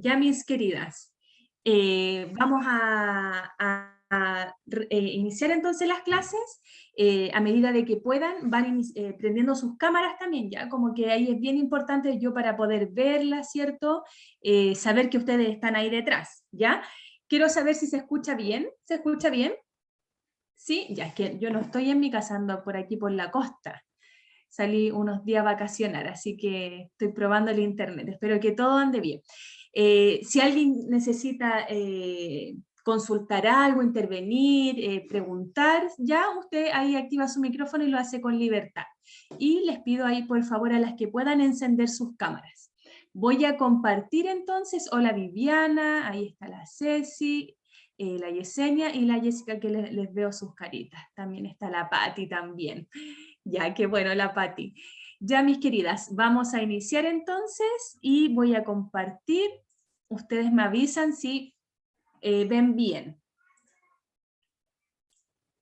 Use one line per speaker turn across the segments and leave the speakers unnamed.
Ya, mis queridas, vamos a iniciar entonces las clases. A medida de que puedan, van prendiendo sus cámaras también, ya, como que ahí es bien importante yo para poder verlas, ¿cierto? Saber que ustedes están ahí detrás, ¿ya? Quiero saber si se escucha bien. ¿Se escucha bien? Sí, ya, es que yo no estoy en mi casa, ando por aquí por la costa. Salí unos días a vacacionar, así que estoy probando el internet. Espero que todo ande bien. Si alguien necesita consultar algo, intervenir, preguntar, ya usted ahí activa su micrófono y lo hace con libertad. Y les pido ahí, por favor, a las que puedan encender sus cámaras. Voy a compartir entonces, hola Viviana, ahí está la Ceci, la Yesenia y la Jessica, que les veo sus caritas. También está la Patti también. Ya, qué bueno, la Patti. Ya, mis queridas, vamos a iniciar entonces y voy a compartir. Ustedes me avisan si ven bien.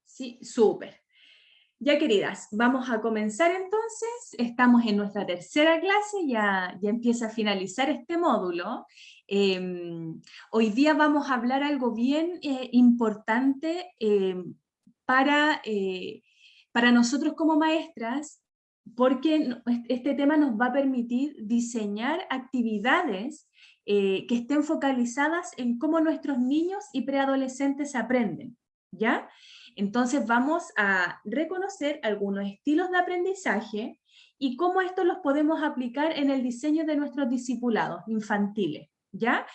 Sí, súper. Ya, queridas, vamos a comenzar entonces. Estamos en nuestra tercera clase, ya empieza a finalizar este módulo. Hoy día vamos a hablar algo bien importante para nosotros como maestras, porque este tema nos va a permitir diseñar actividades que estén focalizadas en cómo nuestros niños y preadolescentes aprenden, ¿ya? Entonces vamos a reconocer algunos estilos de aprendizaje y cómo estos los podemos aplicar en el diseño de nuestros discipulados infantiles, ¿ya?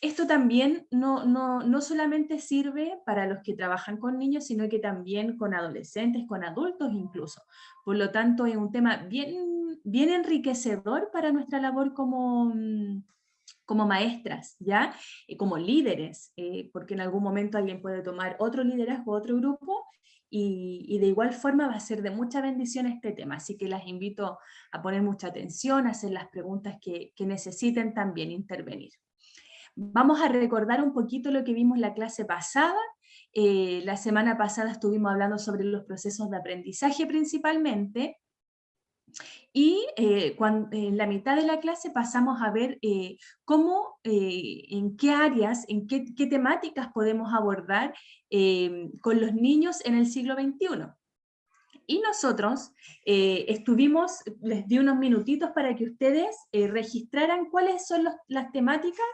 Esto también no solamente sirve para los que trabajan con niños, sino que también con adolescentes, con adultos incluso. Por lo tanto, es un tema bien enriquecedor para nuestra labor como maestras, ¿ya? Como líderes, porque en algún momento alguien puede tomar otro liderazgo, otro grupo, y de igual forma va a ser de mucha bendición este tema, así que las invito a poner mucha atención, a hacer las preguntas que necesiten también intervenir. Vamos a recordar un poquito lo que vimos la clase pasada. La semana pasada estuvimos hablando sobre los procesos de aprendizaje principalmente, y en la mitad de la clase pasamos a ver cómo, en qué áreas, en qué temáticas podemos abordar con los niños en el siglo XXI. Y nosotros les di unos minutitos para que ustedes registraran cuáles son las temáticas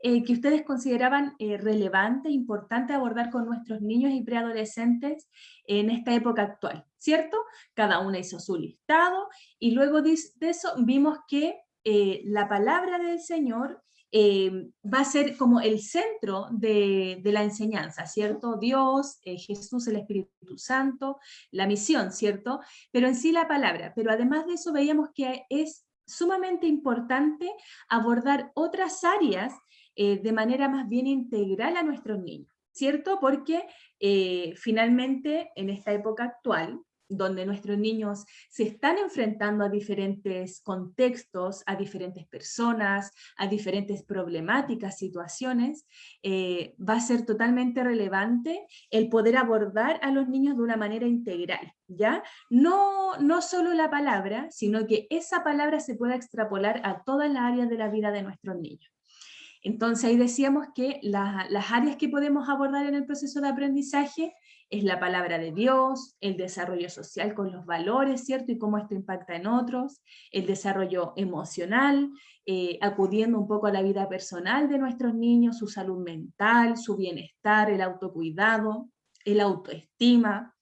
que ustedes consideraban relevante, importante abordar con nuestros niños y preadolescentes en esta época actual, ¿cierto? Cada una hizo su listado y luego de eso vimos que la palabra del Señor va a ser como el centro de la enseñanza, ¿cierto? Dios, Jesús, el Espíritu Santo, la misión, ¿cierto? Pero en sí la palabra. Pero además de eso veíamos que es sumamente importante abordar otras áreas de manera más bien integral a nuestros niños, ¿cierto? Porque finalmente en esta época actual, donde nuestros niños se están enfrentando a diferentes contextos, a diferentes personas, a diferentes problemáticas, situaciones, va a ser totalmente relevante el poder abordar a los niños de una manera integral, ¿ya? No solo la palabra, sino que esa palabra se pueda extrapolar a todas las áreas de la vida de nuestros niños. Entonces ahí decíamos que las áreas que podemos abordar en el proceso de aprendizaje es la palabra de Dios, el desarrollo social con los valores, ¿cierto? Y cómo esto impacta en otros, el desarrollo emocional, acudiendo un poco a la vida personal de nuestros niños, su salud mental, su bienestar, el autocuidado, el autoestima.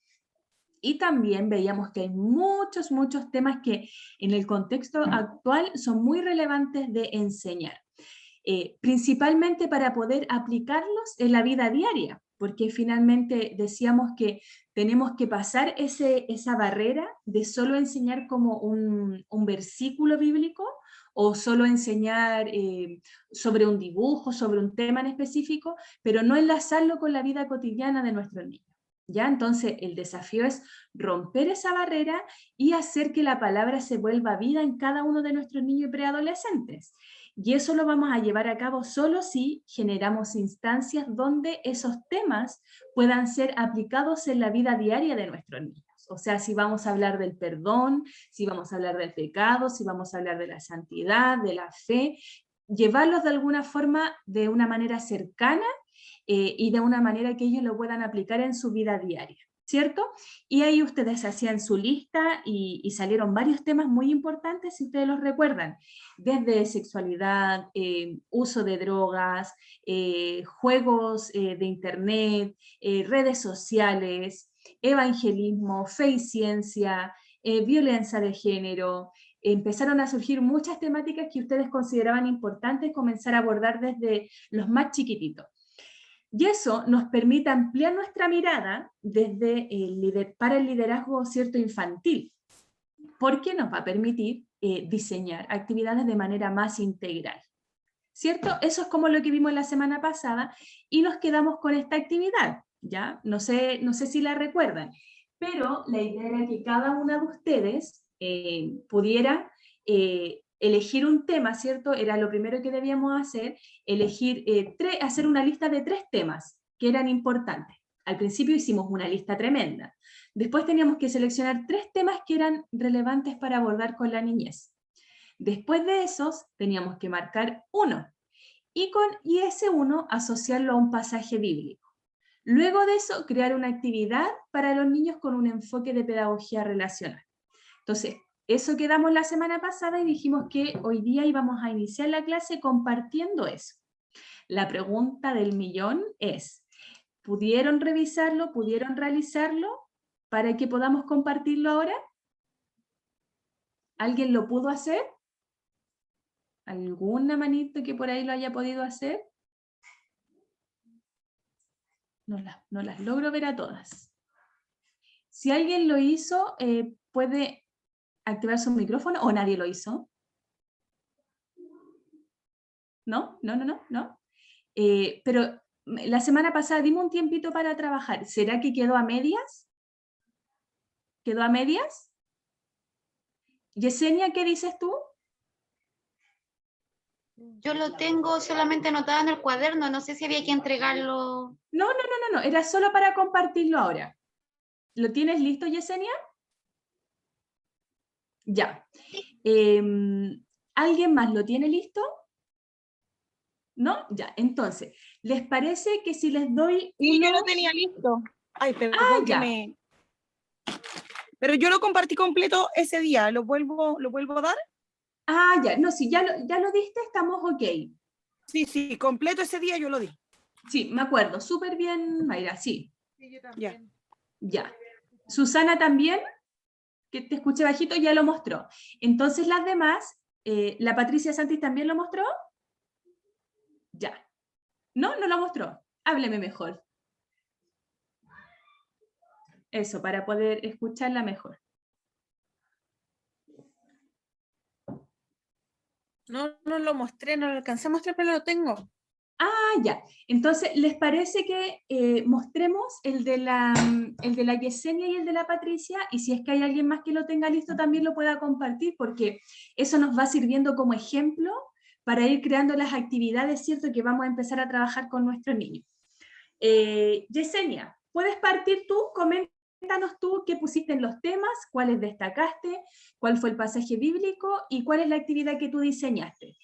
Y también veíamos que hay muchos temas que en el contexto actual son muy relevantes de enseñar. Principalmente para poder aplicarlos en la vida diaria, porque finalmente decíamos que tenemos que pasar esa barrera de solo enseñar como un versículo bíblico o solo enseñar sobre un dibujo, sobre un tema en específico, pero no enlazarlo con la vida cotidiana de nuestros niños. ¿Ya? Entonces el desafío es romper esa barrera y hacer que la palabra se vuelva vida en cada uno de nuestros niños y preadolescentes. Y eso lo vamos a llevar a cabo solo si generamos instancias donde esos temas puedan ser aplicados en la vida diaria de nuestros niños. O sea, si vamos a hablar del perdón, si vamos a hablar del pecado, si vamos a hablar de la santidad, de la fe, llevarlos de alguna forma, de una manera cercana, y de una manera que ellos lo puedan aplicar en su vida diaria, ¿cierto? Y ahí ustedes hacían su lista y salieron varios temas muy importantes, si ustedes los recuerdan, desde sexualidad, uso de drogas, juegos de internet, redes sociales, evangelismo, fe y ciencia, violencia de género. Empezaron a surgir muchas temáticas que ustedes consideraban importantes comenzar a abordar desde los más chiquititos. Y eso nos permite ampliar nuestra mirada desde para el liderazgo, ¿cierto?, infantil, porque nos va a permitir diseñar actividades de manera más integral, ¿cierto? Eso es como lo que vimos la semana pasada y nos quedamos con esta actividad, ¿ya? No sé si la recuerdan, pero la idea era que cada una de ustedes pudiera elegir un tema, ¿cierto? Era lo primero que debíamos hacer, elegir, hacer una lista de 3 temas que eran importantes. Al principio hicimos una lista tremenda. Después teníamos que seleccionar 3 temas que eran relevantes para abordar con la niñez. Después de esos teníamos que marcar uno y ese uno asociarlo a un pasaje bíblico. Luego de eso, crear una actividad para los niños con un enfoque de pedagogía relacional. Entonces, eso quedamos la semana pasada y dijimos que hoy día íbamos a iniciar la clase compartiendo eso. La pregunta del millón es, ¿pudieron revisarlo, pudieron realizarlo para que podamos compartirlo ahora? ¿Alguien lo pudo hacer? ¿Alguna manito que por ahí lo haya podido hacer? No las logro ver a todas. Si alguien lo hizo, ¿puede activar su micrófono o nadie lo hizo? ¿No? ¿No? Pero la semana pasada dimos un tiempito para trabajar. ¿Será que quedó a medias? ¿Quedó a medias? Yesenia, ¿qué dices tú?
Yo lo tengo solamente anotado en el cuaderno, no sé si había que entregarlo.
No, era solo para compartirlo ahora. ¿Lo tienes listo, Yesenia? Ya. ¿Alguien más lo tiene listo? ¿No? Ya, entonces, ¿les parece que si les doy
Sí, yo
uno...
lo tenía listo. Ay, perdón que
ya.
me... Pero yo lo compartí completo ese día, ¿lo vuelvo a dar?
Ya, no, si ya lo diste, estamos ok.
Sí, completo ese día yo lo di.
Sí, me acuerdo, súper bien, Mayra, sí.
Sí, yo también.
Ya. Susana también, que te escuché bajito, ya lo mostró. Entonces las demás, ¿la Patricia Santis también lo mostró? Ya. ¿No? ¿No lo mostró? Hábleme mejor. Eso, para poder escucharla mejor.
No lo mostré, no lo alcancé a mostrar, pero lo tengo.
Ya. Entonces, ¿les parece que mostremos el de la Yesenia y el de la Patricia? Y si es que hay alguien más que lo tenga listo, también lo pueda compartir, porque eso nos va sirviendo como ejemplo para ir creando las actividades, ¿cierto?, que vamos a empezar a trabajar con nuestros niños. Yesenia, ¿puedes partir tú? Coméntanos tú qué pusiste en los temas, cuáles destacaste, cuál fue el pasaje bíblico y cuál es la actividad que tú diseñaste.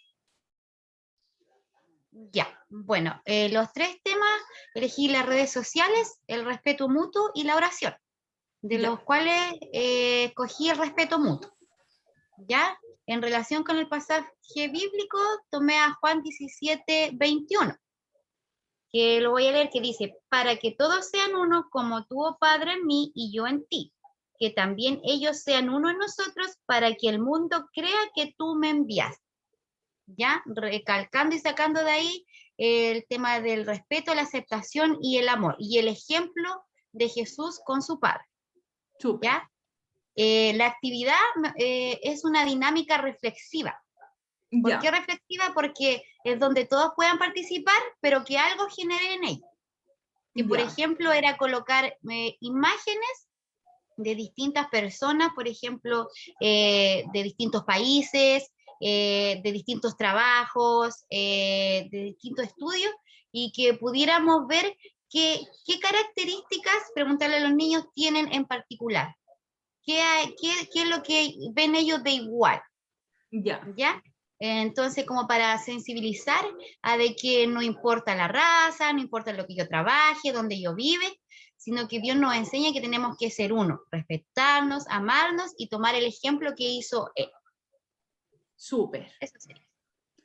Ya, bueno, los 3 temas, elegí las redes sociales, el respeto mutuo y la oración, de los cuales escogí el respeto mutuo. ¿Ya? En relación con el pasaje bíblico, tomé a Juan 17:21, que lo voy a leer, que dice, para que todos sean uno como tú, oh Padre, en mí y yo en ti, que también ellos sean uno en nosotros, para que el mundo crea que tú me enviaste. ¿Ya? Recalcando y sacando de ahí el tema del respeto, la aceptación y el amor, y el ejemplo de Jesús con su Padre.
Súper.
¿Ya? La actividad es una dinámica reflexiva. ¿Por qué reflexiva? Porque es donde todos puedan participar, pero que algo genere en ellos. Que, por ejemplo, era colocar imágenes de distintas personas, por ejemplo, de distintos países, de distintos trabajos, de distintos estudios, y que pudiéramos ver qué características, preguntarle a los niños, tienen en particular. ¿Qué es lo que ven ellos de igual?
Ya.
¿Ya? Entonces, como para sensibilizar a de que no importa la raza, no importa lo que yo trabaje, donde yo vive, sino que Dios nos enseña que tenemos que ser uno, respetarnos, amarnos y tomar el ejemplo que hizo Él.
Súper.
Eso sería.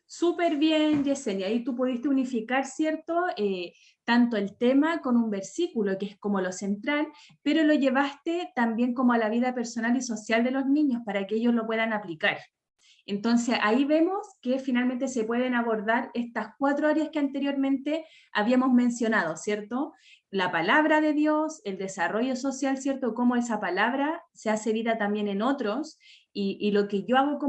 Súper bien, Yesenia. Ahí tú pudiste unificar, ¿cierto? Tanto el tema con un versículo, que es como lo central, pero lo llevaste también como a la vida personal y social de los niños para que ellos lo puedan aplicar. Entonces, ahí vemos que finalmente se pueden abordar estas 4 áreas que anteriormente habíamos mencionado, ¿cierto? La palabra de Dios, el desarrollo social, ¿cierto? Cómo esa palabra se hace vida también en otros, y lo que yo hago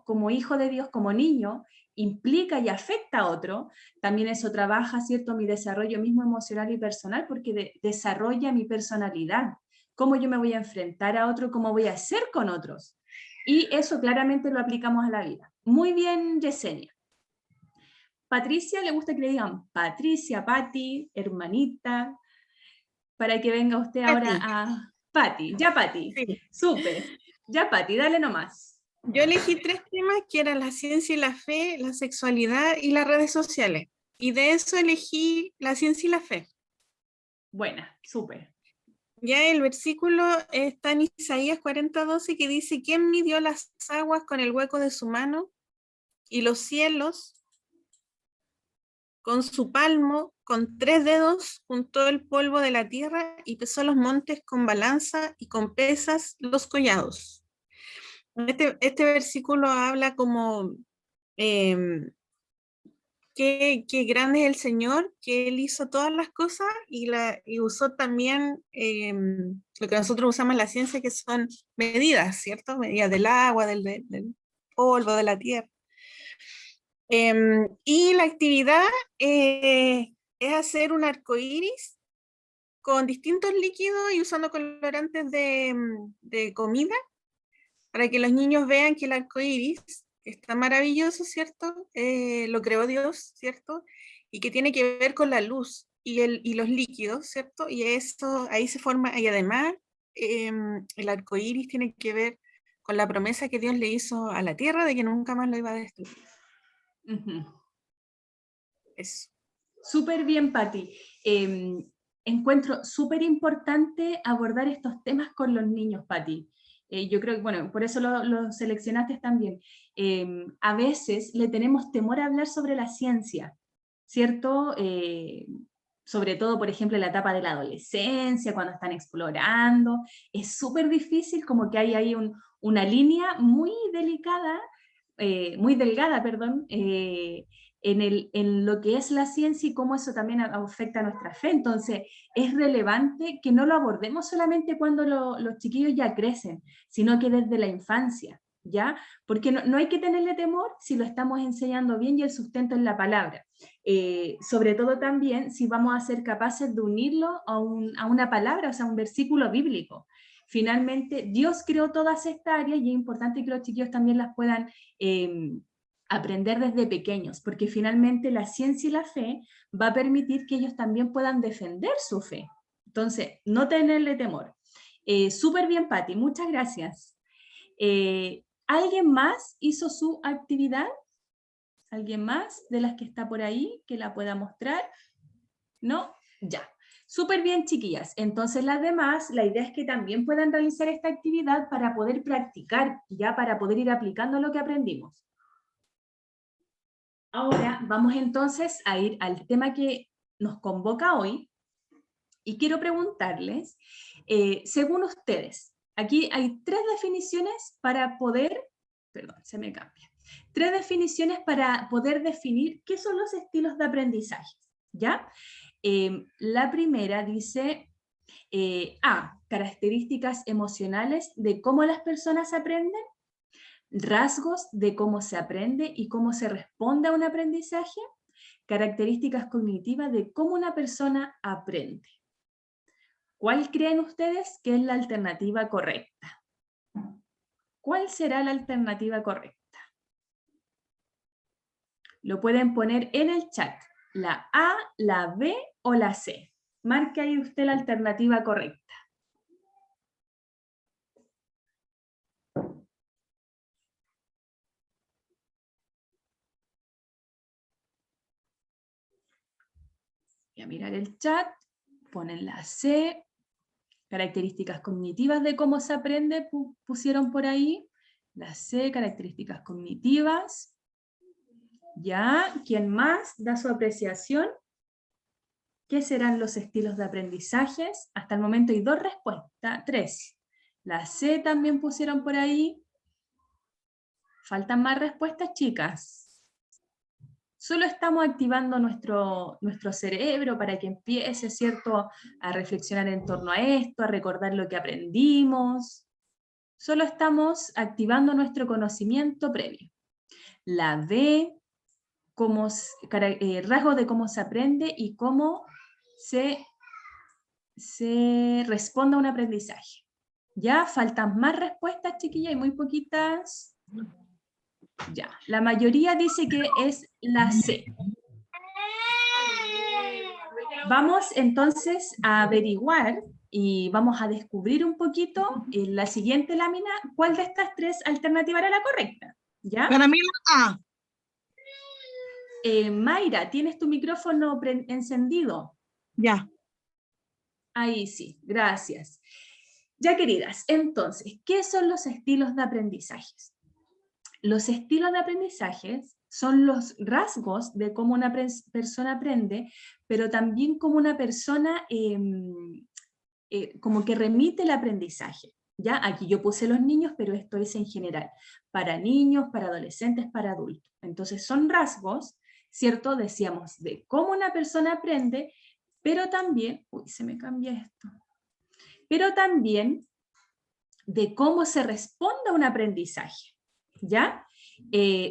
como hijo de Dios, como niño, implica y afecta a otro, también eso trabaja, ¿cierto? Mi desarrollo mismo emocional y personal, porque desarrolla mi personalidad, cómo yo me voy a enfrentar a otro, cómo voy a ser con otros. Y eso claramente lo aplicamos a la vida. Muy bien, Yesenia. Patricia, le gusta que le digan Patricia, Pati, hermanita, para que venga usted ahora
Pati.
a Pati. Ya, Pati.
Sí.
Súper. Ya, Pati, dale nomás.
Yo elegí 3 temas que eran la ciencia y la fe, la sexualidad y las redes sociales. Y de eso elegí la ciencia y la fe.
Buena, súper.
Ya el versículo está en Isaías 40:12 que dice: ¿Quién midió las aguas con el hueco de su mano y los cielos con su palmo? Con 3 dedos juntó el polvo de la tierra y pesó los montes con balanza y con pesas los collados. Este versículo habla como qué grande es el Señor, que Él hizo todas las cosas y usó también lo que nosotros usamos en la ciencia, que son medidas, ¿cierto? Medidas del agua, del polvo, de la tierra. Y la actividad es hacer un arco iris con distintos líquidos y usando colorantes de comida para que los niños vean que el arco iris está maravilloso, ¿cierto? Lo creó Dios, ¿cierto? Y que tiene que ver con la luz y los líquidos, ¿cierto? Y eso ahí se forma, y además el arco iris tiene que ver con la promesa que Dios le hizo a la tierra de que nunca más lo iba a destruir. Eso.
Súper bien, Pati. Encuentro súper importante abordar estos temas con los niños, Pati. Yo creo que, bueno, por eso lo seleccionaste también. A veces le tenemos temor a hablar sobre la ciencia, ¿cierto? Sobre todo, por ejemplo, en la etapa de la adolescencia, cuando están explorando. Es súper difícil, como que hay ahí una línea muy delicada, muy delgada, perdón, en lo que es la ciencia y cómo eso también afecta a nuestra fe. Entonces, es relevante que no lo abordemos solamente cuando los chiquillos ya crecen, sino que desde la infancia, ¿ya? Porque no hay que tenerle temor si lo estamos enseñando bien y el sustento en la palabra. Sobre todo también si vamos a ser capaces de unirlo a una palabra, o sea, un versículo bíblico. Finalmente, Dios creó todas estas áreas y es importante que los chiquillos también las puedan aprender desde pequeños, porque finalmente la ciencia y la fe va a permitir que ellos también puedan defender su fe. Entonces, no tenerle temor. Súper bien, Pati, muchas gracias. ¿Alguien más hizo su actividad? ¿Alguien más de las que está por ahí que la pueda mostrar? ¿No? Ya. Súper bien, chiquillas. Entonces las demás, la idea es que también puedan realizar esta actividad para poder practicar, ya para poder ir aplicando lo que aprendimos. Ahora vamos entonces a ir al tema que nos convoca hoy y quiero preguntarles, según ustedes, aquí hay 3 definiciones para poder, perdón, se me cambia, 3 definiciones para poder definir qué son los estilos de aprendizaje, ¿ya? La primera dice, características emocionales de cómo las personas aprenden, rasgos de cómo se aprende y cómo se responde a un aprendizaje, características cognitivas de cómo una persona aprende. ¿Cuál creen ustedes que es la alternativa correcta? ¿Cuál será la alternativa correcta? Lo pueden poner en el chat. La A, la B o la C. Marque ahí usted la alternativa correcta. Voy a mirar el chat, ponen la C, características cognitivas de cómo se aprende, pusieron por ahí, la C, características cognitivas. ¿Ya? ¿Quién más da su apreciación? ¿Qué serán los estilos de aprendizajes? Hasta el momento hay 2 respuestas, 3. La C también pusieron por ahí. ¿Faltan más respuestas, chicas? Solo estamos activando nuestro cerebro para que empiece, ¿cierto?, a reflexionar en torno a esto, a recordar lo que aprendimos. Solo estamos activando nuestro conocimiento previo. La B, rasgos de cómo se aprende y cómo se responde a un aprendizaje. ¿Ya? ¿Faltan más respuestas, chiquillas? Hay muy poquitas. Ya, la mayoría dice que es la C. Vamos entonces a averiguar y vamos a descubrir un poquito en la siguiente lámina cuál de estas 3 alternativas era la correcta. ¿Ya?
Para mí la A.
Mayra, ¿tienes tu micrófono encendido?
Ya.
Ahí sí, gracias. Ya, queridas, entonces, ¿qué son los estilos de aprendizajes? Los estilos de aprendizajes son los rasgos de cómo una persona aprende, pero también cómo una persona como que remite el aprendizaje. ¿Ya? Aquí yo puse los niños, pero esto es en general, para niños, para adolescentes, para adultos. Entonces son rasgos, ¿cierto? Decíamos, de cómo una persona aprende, pero también, uy, se me cambia esto, pero también de cómo se responde a un aprendizaje, ¿ya?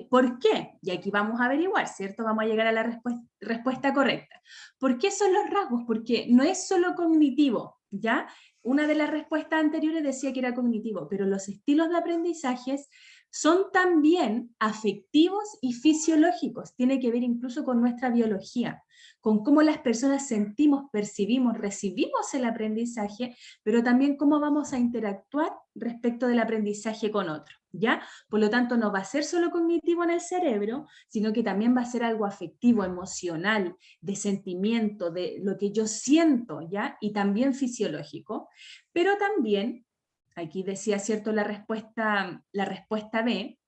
¿Por qué? Y aquí vamos a averiguar, ¿cierto? Vamos a llegar a la respuesta correcta. ¿Por qué son los rasgos? Porque no es solo cognitivo, ¿ya? Una de las respuestas anteriores decía que era cognitivo, pero los estilos de aprendizajes son también afectivos y fisiológicos. Tiene que ver incluso con nuestra biología, con cómo las personas sentimos, percibimos, recibimos el aprendizaje, pero también cómo vamos a interactuar respecto del aprendizaje con otro, ¿ya? Por lo tanto, no va a ser solo cognitivo en el cerebro, sino que también va a ser algo afectivo, emocional, de sentimiento, de lo que yo siento, ¿ya? Y también fisiológico, pero también, aquí decía, ¿cierto?, la respuesta B,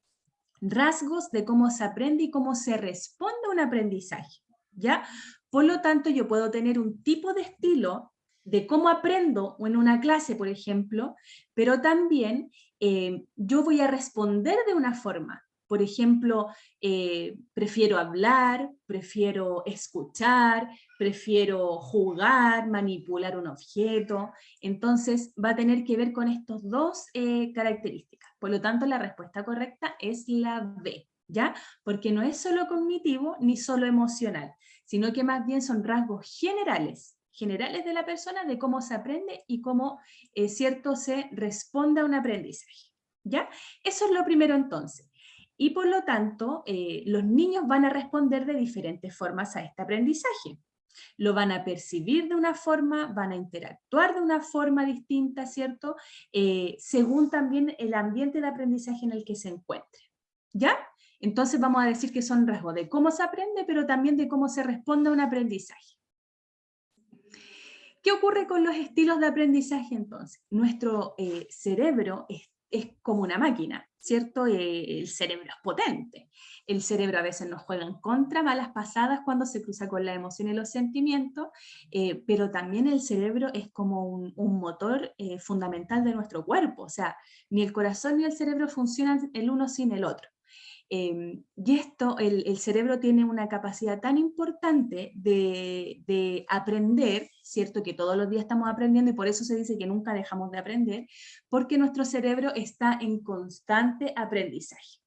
rasgos de cómo se aprende y cómo se responde a un aprendizaje, ¿ya? Por lo tanto, yo puedo tener un tipo de estilo de cómo aprendo en una clase, por ejemplo, pero también yo voy a responder de una forma. Por ejemplo, prefiero hablar, prefiero escuchar, prefiero jugar, manipular un objeto. Entonces, va a tener que ver con estas 2 características. Por lo tanto, la respuesta correcta es la B, ¿ya? Porque no es solo cognitivo ni solo emocional, sino que más bien son rasgos generales de la persona, de cómo se aprende y cómo, ¿cierto?, se responde a un aprendizaje, ¿ya? Eso es lo primero entonces. Y por lo tanto, los niños van a responder de diferentes formas a este aprendizaje. Lo van a percibir de una forma, van a interactuar de una forma distinta, ¿cierto? Según también el ambiente de aprendizaje en el que se encuentre, ¿ya? Entonces vamos a decir que son rasgos de cómo se aprende, pero también de cómo se responde a un aprendizaje. ¿Qué ocurre con los estilos de aprendizaje entonces? Nuestro cerebro es como una máquina, ¿cierto? El cerebro es potente. El cerebro a veces nos juega en contra, malas pasadas cuando se cruza con la emoción y los sentimientos, pero también el cerebro es como un motor fundamental de nuestro cuerpo, o sea, ni el corazón ni el cerebro funcionan el uno sin el otro. Y esto, el cerebro tiene una capacidad tan importante de aprender, ¿cierto? Que todos los días estamos aprendiendo y por eso se dice que nunca dejamos de aprender, porque nuestro cerebro está en constante aprendizaje.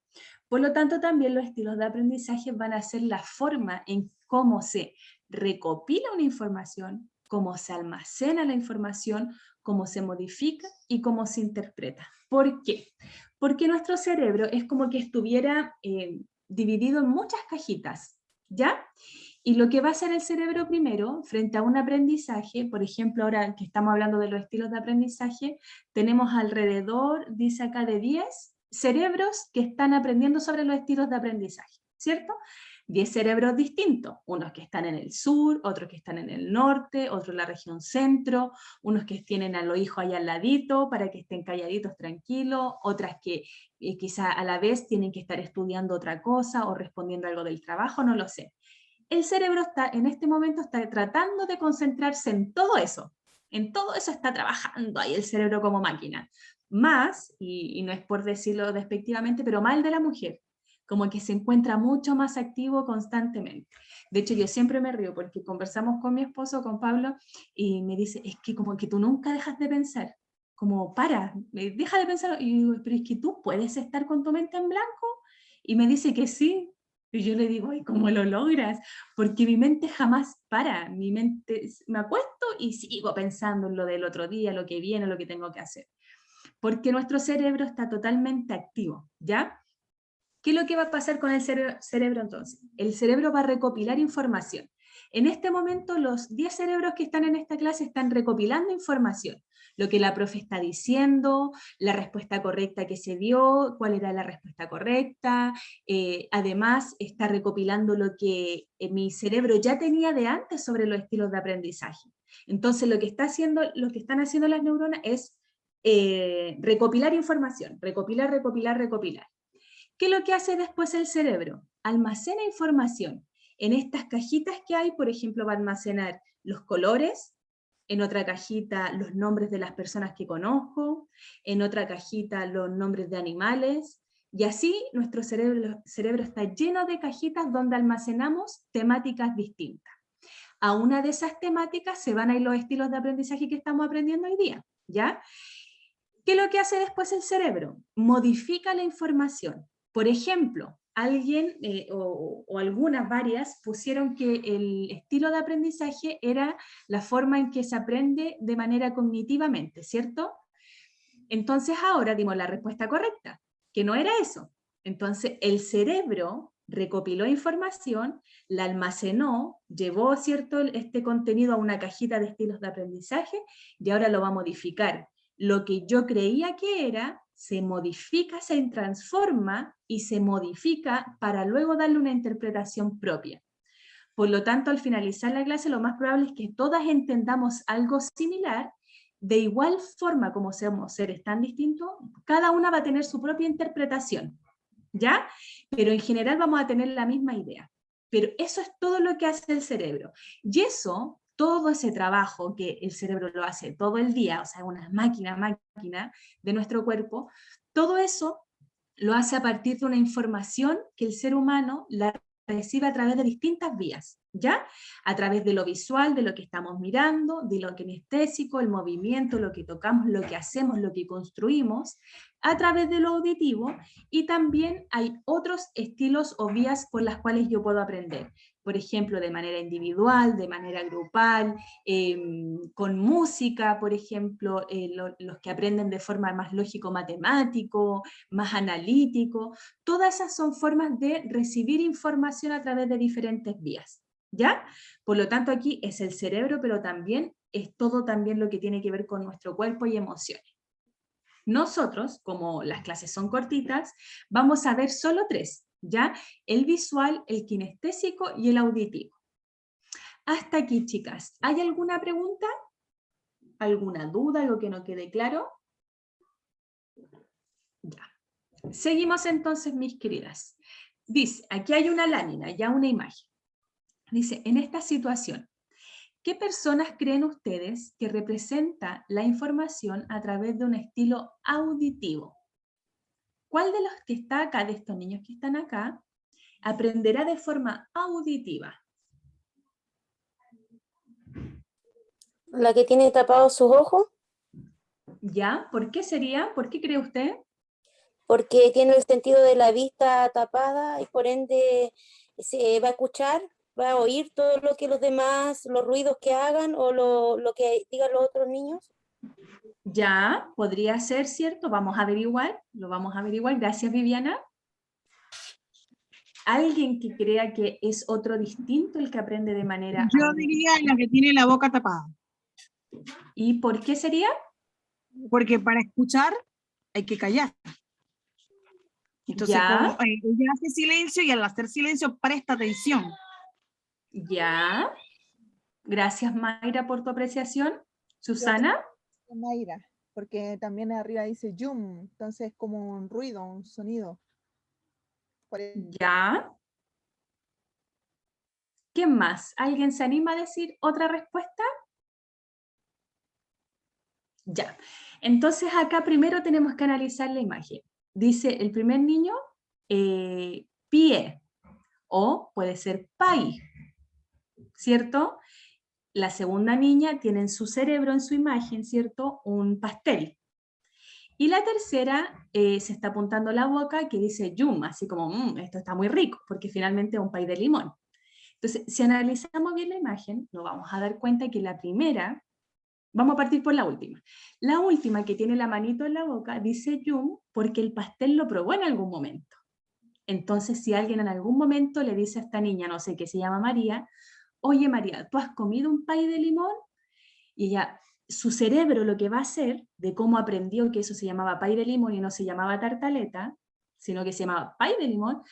Por lo tanto, también los estilos de aprendizaje van a ser la forma en cómo se recopila una información, cómo se almacena la información, cómo se modifica y cómo se interpreta. ¿Por qué? Porque nuestro cerebro es como que estuviera dividido en muchas cajitas, ¿ya? Y lo que va a hacer el cerebro primero, frente a un aprendizaje, por ejemplo, ahora que estamos hablando de los estilos de aprendizaje, tenemos alrededor, dice acá, de 10 cerebros que están aprendiendo sobre los estilos de aprendizaje, ¿cierto? 10 cerebros distintos, unos que están en el sur, otros que están en el norte, otros en la región centro, unos que tienen a los hijos allá al ladito para que estén calladitos, tranquilos, otras que quizá a la vez tienen que estar estudiando otra cosa o respondiendo algo del trabajo, no lo sé. El cerebro está, en este momento está tratando de concentrarse en todo eso está trabajando ahí el cerebro como máquina. Más, y no es por decirlo despectivamente, pero más el de la mujer, como que se encuentra mucho más activo constantemente. De hecho, yo siempre me río porque conversamos con mi esposo, con Pablo, y me dice, es que como que tú nunca dejas de pensar, como deja de pensar, y digo, pero es que tú puedes estar con tu mente en blanco, y me dice que sí, y yo le digo, ay, ¿cómo lo logras? Porque mi mente jamás para, mi mente, me acuesto y sigo pensando en lo del otro día, lo que viene, lo que tengo que hacer. Porque nuestro cerebro está totalmente activo, ¿ya? ¿Qué es lo que va a pasar con el cerebro entonces? El cerebro va a recopilar información. En este momento los 10 cerebros que están en esta clase están recopilando información. Lo que la profe está diciendo, la respuesta correcta que se dio, cuál era la respuesta correcta. Además está recopilando lo que mi cerebro ya tenía de antes sobre los estilos de aprendizaje. Entonces lo que están haciendo las neuronas es recopilar información, recopilar. ¿Qué es lo que hace después el cerebro? Almacena información. En estas cajitas que hay, por ejemplo, va a almacenar los colores, en otra cajita los nombres de las personas que conozco, en otra cajita los nombres de animales, y así nuestro cerebro está lleno de cajitas donde almacenamos temáticas distintas. A una de esas temáticas se van a ir los estilos de aprendizaje que estamos aprendiendo hoy día, ¿ya? ¿Qué es lo que hace después el cerebro? Modifica la información. Por ejemplo, alguien o algunas varias pusieron que el estilo de aprendizaje era la forma en que se aprende de manera cognitivamente, ¿cierto? Entonces ahora dimos la respuesta correcta, que no era eso. Entonces el cerebro recopiló información, la almacenó, llevó, ¿cierto?, este contenido a una cajita de estilos de aprendizaje y ahora lo va a modificar. Lo que yo creía que era, se modifica, se transforma y se modifica para luego darle una interpretación propia. Por lo tanto, al finalizar la clase, lo más probable es que todas entendamos algo similar. De igual forma como somos seres tan distintos, cada una va a tener su propia interpretación, ¿ya? Pero en general vamos a tener la misma idea. Pero eso es todo lo que hace el cerebro. Y eso, todo ese trabajo que el cerebro lo hace todo el día, o sea, una máquina de nuestro cuerpo, todo eso lo hace a partir de una información que el ser humano la recibe a través de distintas vías, ¿ya? A través de lo visual, de lo que estamos mirando, de lo kinestésico, el movimiento, lo que tocamos, lo que hacemos, lo que construimos, a través de lo auditivo, y también hay otros estilos o vías por las cuales yo puedo aprender. Por ejemplo, de manera individual, de manera grupal, con música, por ejemplo, los que aprenden de forma más lógico-matemático, más analítico, todas esas son formas de recibir información a través de diferentes vías, ¿ya? Por lo tanto, aquí es el cerebro, pero también es todo también lo que tiene que ver con nuestro cuerpo y emociones. Nosotros, como las clases son cortitas, vamos a ver solo 3, ¿ya? El visual, el kinestésico y el auditivo. Hasta aquí, chicas. ¿Hay alguna pregunta? ¿Alguna duda? ¿Algo que no quede claro? Ya. Seguimos entonces, mis queridas. Dice, aquí hay una lámina, ya una imagen. Dice, en esta situación, ¿qué personas creen ustedes que representa la información a través de un estilo auditivo? ¿Cuál de los que está acá, de estos niños que están acá, aprenderá de forma auditiva?
La que tiene tapados sus ojos,
¿Ya? ¿Por qué sería? ¿Por qué cree usted?
porque tiene el sentido de la vista tapada y por ende se va a escuchar, va a oír todo lo que los demás, los ruidos que hagan o lo que digan los otros niños.
Ya, podría ser, ¿cierto? Vamos a averiguar, lo vamos a averiguar. Gracias, Viviana. ¿Alguien que crea que es otro distinto el que aprende de manera
Yo
auditiva?
diría la que tiene la boca tapada,
¿Y por qué sería?
porque para escuchar hay que callar. Entonces,
Ya.
como ella hace silencio y al hacer silencio presta atención.
Ya. Gracias, Mayra, por tu apreciación. Susana.
Mayra, porque también arriba dice yum, entonces es como un ruido, un sonido.
Ya. ¿Qué más? ¿Alguien se anima a decir otra respuesta? Ya. Entonces acá primero tenemos que analizar la imagen. Dice el primer niño, pie, o puede ser pai, ¿cierto? La segunda niña tiene en su cerebro, en su imagen, ¿cierto? Un pastel. Y la tercera se está apuntando la boca que dice yum, así como, esto está muy rico, porque finalmente es un pay de limón. Entonces, si analizamos bien la imagen, nos vamos a dar cuenta que la primera, vamos a partir por la última. La última que tiene la manito en la boca dice yum porque el pastel lo probó en algún momento. Entonces, si alguien en algún momento le dice a esta niña, no sé, que se llama María, oye María, ¿tú has comido un pay de limón? Y ella, su cerebro lo que va a hacer, de cómo aprendió que eso se llamaba pay de limón y no se llamaba tartaleta, sino que se llamaba pay de limón,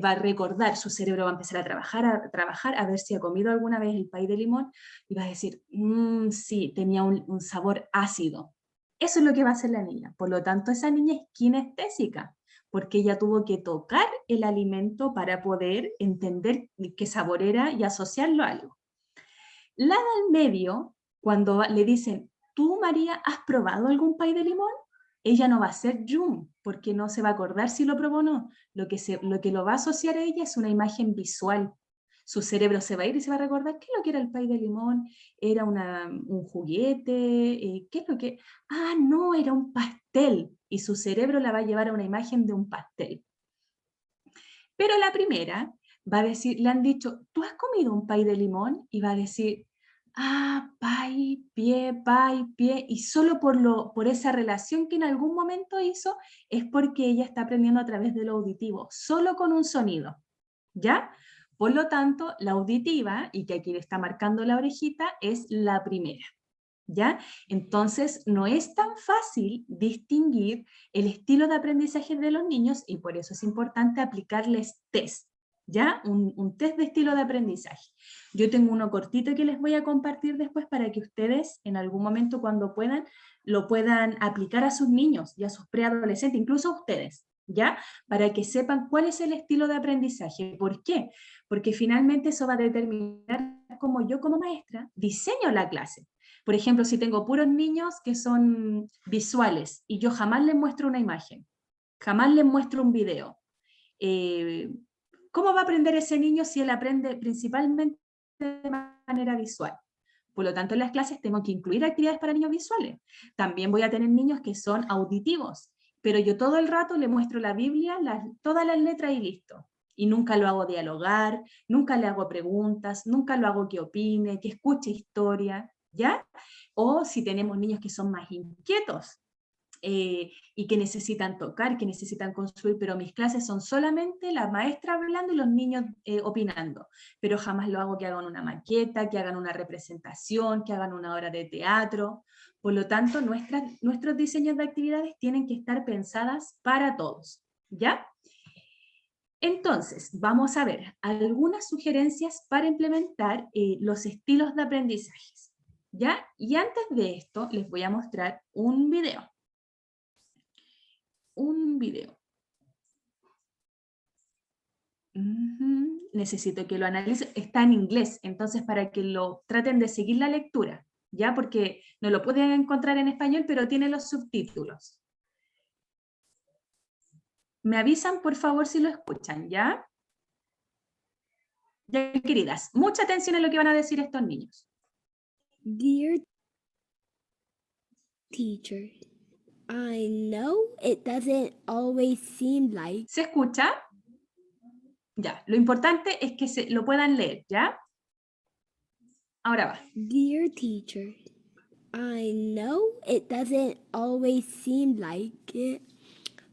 va a recordar, su cerebro va a empezar a trabajar, a ver si ha comido alguna vez el pay de limón, y va a decir, sí, tenía un sabor ácido. Eso es lo que va a hacer la niña. Por lo tanto, esa niña es kinestésica, porque ella tuvo que tocar el alimento para poder entender qué sabor era y asociarlo a algo. La del medio, cuando le dicen, ¿tú, María, has probado algún pay de limón? Ella no va a ser yum, porque no se va a acordar si lo probó o no. Lo que lo va a asociar a ella es una imagen visual. Su cerebro se va a ir y se va a recordar qué es lo que era el pay de limón, era un juguete, qué es lo que... Ah, no, era un pastel. Y su cerebro la va a llevar a una imagen de un pastel. Pero la primera va a decir, le han dicho, ¿tú has comido un pay de limón? Y va a decir, pay, pie, y solo por esa relación que en algún momento hizo, es porque ella está aprendiendo a través de lo auditivo, solo con un sonido, ¿ya? Por lo tanto, la auditiva, y que aquí le está marcando la orejita, es la primera, ¿ya? Entonces, no es tan fácil distinguir el estilo de aprendizaje de los niños y por eso es importante aplicarles test, ¿ya? Un test de estilo de aprendizaje. Yo tengo uno cortito que les voy a compartir después para que ustedes en algún momento cuando puedan, lo puedan aplicar a sus niños y a sus preadolescentes, incluso a ustedes, ¿ya? Para que sepan cuál es el estilo de aprendizaje. ¿Por qué? Porque finalmente eso va a determinar cómo yo como maestra diseño la clase. Por ejemplo, si tengo puros niños que son visuales y yo jamás les muestro una imagen, jamás les muestro un video, ¿cómo va a aprender ese niño si él aprende principalmente de manera visual? Por lo tanto, en las clases tengo que incluir actividades para niños visuales. También voy a tener niños que son auditivos, pero yo todo el rato le muestro la Biblia, todas las letras y listo. Y nunca lo hago dialogar, nunca le hago preguntas, nunca lo hago que opine, que escuche historia, ¿ya? O si tenemos niños que son más inquietos, y que necesitan tocar, que necesitan construir, pero mis clases son solamente la maestra hablando y los niños opinando, pero jamás lo hago que hagan una maqueta, que hagan una representación, que hagan una obra de teatro. Por lo tanto, nuestros diseños de actividades tienen que estar pensadas para todos, ¿ya? Entonces, vamos a ver algunas sugerencias para implementar los estilos de aprendizajes, ¿ya? Y antes de esto, les voy a mostrar un video. Necesito que lo analice, está en inglés, entonces para que lo traten de seguir la lectura, ¿ya? Porque no lo pueden encontrar en español, pero tiene los subtítulos. Me avisan, por favor, si lo escuchan, ¿ya? Ya, queridas, mucha atención a lo que van a decir estos niños.
Dear teacher, I know it doesn't always seem like.
¿Se escucha? Ya, lo importante es que lo puedan leer, ¿ya? Ahora va.
Dear teacher, I know it doesn't always seem like it,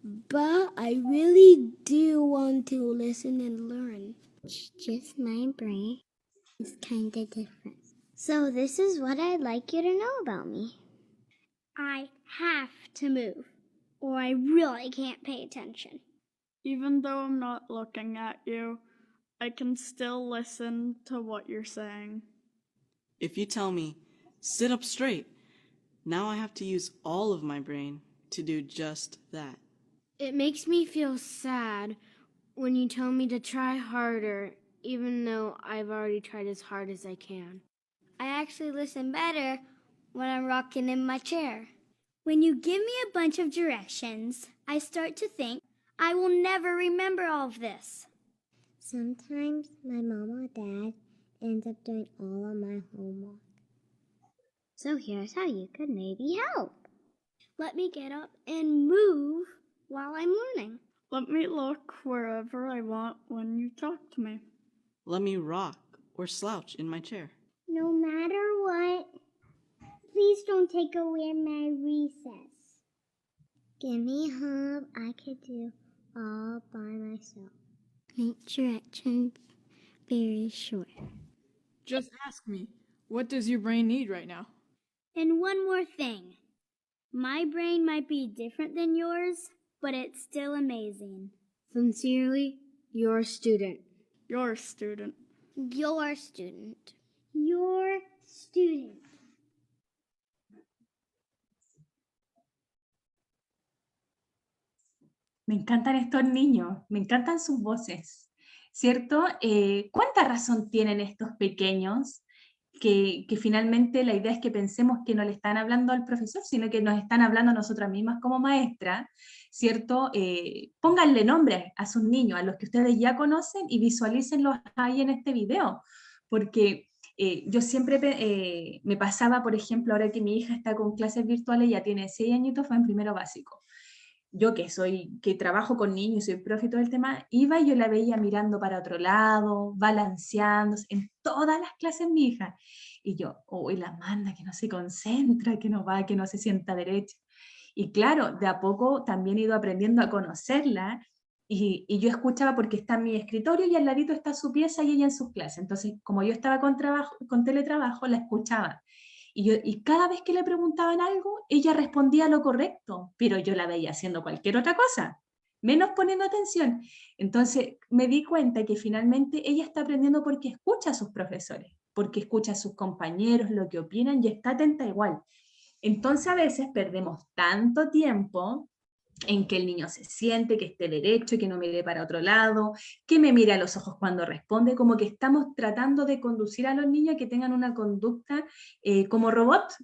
but I really do want to listen and learn. It's just my brain is kind of different. So this is what I'd like you to know about me. I have to move, or I really can't pay attention.
Even though I'm not looking at you, I can still listen to what you're saying.
If you tell me, sit up straight, now I have to use all of my brain to do just that.
It makes me feel sad when you tell me to try harder, even though I've already tried as hard as I can. I actually listen better when I'm rocking in my chair. When you give me a bunch of directions, I start to think I will never remember all of this.
Sometimes my mom or dad ends up doing all of my homework. So here's how you could maybe help.
Let me get up and move while I'm learning.
Let me look wherever I want when you talk to me.
Let me rock or slouch in my chair.
No matter what, please don't take away my recess. Give me help I could do all by myself. Make directions very short.
Just ask me, what does your brain need right now?
And one more thing. My brain might be different than yours, but it's still amazing.
Sincerely, your student.
Your student.
Your student.
Your student.
Me encantan estos niños, me encantan sus voces, ¿cierto? ¿Cuánta razón tienen estos pequeños? Que finalmente la idea es que pensemos que no le están hablando al profesor, sino que nos están hablando a nosotras mismas como maestras, ¿cierto? Pónganle nombre a sus niños, a los que ustedes ya conocen, y visualícenlos ahí en este video, porque yo siempre me pasaba, por ejemplo, ahora que mi hija está con clases virtuales, ya tiene 6 añitos, fue en primero básico. Yo que trabajo con niños, soy profe y todo el tema, iba y yo la veía mirando para otro lado, balanceándose, en todas las clases mi hija. Y yo, uy, la manda, que no se concentra, que no va, que no se sienta derecho. Y claro, de a poco también he ido aprendiendo a conocerla, y yo escuchaba porque está en mi escritorio y al ladito está su pieza y ella en sus clases. Entonces, como yo estaba con teletrabajo, la escuchaba. Y cada vez que le preguntaban algo, ella respondía lo correcto, pero yo la veía haciendo cualquier otra cosa, menos poniendo atención. Entonces me di cuenta que finalmente ella está aprendiendo porque escucha a sus profesores, porque escucha a sus compañeros, lo que opinan, y está atenta igual. Entonces a veces perdemos tanto tiempo en que el niño se siente, que esté derecho, que no mire para otro lado, que me mire a los ojos cuando responde, como que estamos tratando de conducir a los niños a que tengan una conducta como robot,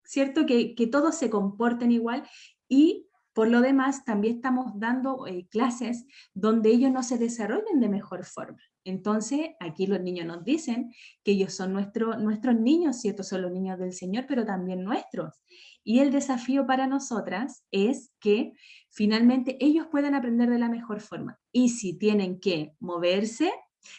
¿cierto? Que todos se comporten igual, y por lo demás también estamos dando clases donde ellos no se desarrollen de mejor forma. Entonces aquí los niños nos dicen que ellos son nuestros niños, ¿cierto? Son los niños del Señor, pero también nuestros. Y el desafío para nosotras es que finalmente ellos puedan aprender de la mejor forma. Y si tienen que moverse,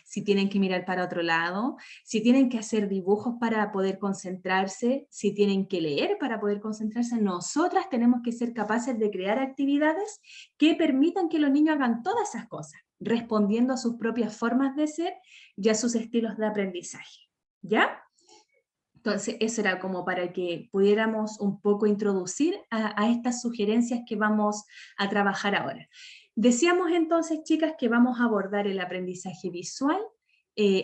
si tienen que mirar para otro lado, si tienen que hacer dibujos para poder concentrarse, si tienen que leer para poder concentrarse, nosotras tenemos que ser capaces de crear actividades que permitan que los niños hagan todas esas cosas, respondiendo a sus propias formas de ser y a sus estilos de aprendizaje. ¿Ya? Entonces, eso era como para que pudiéramos un poco introducir a estas sugerencias que vamos a trabajar ahora. Decíamos entonces, chicas, que vamos a abordar el aprendizaje visual,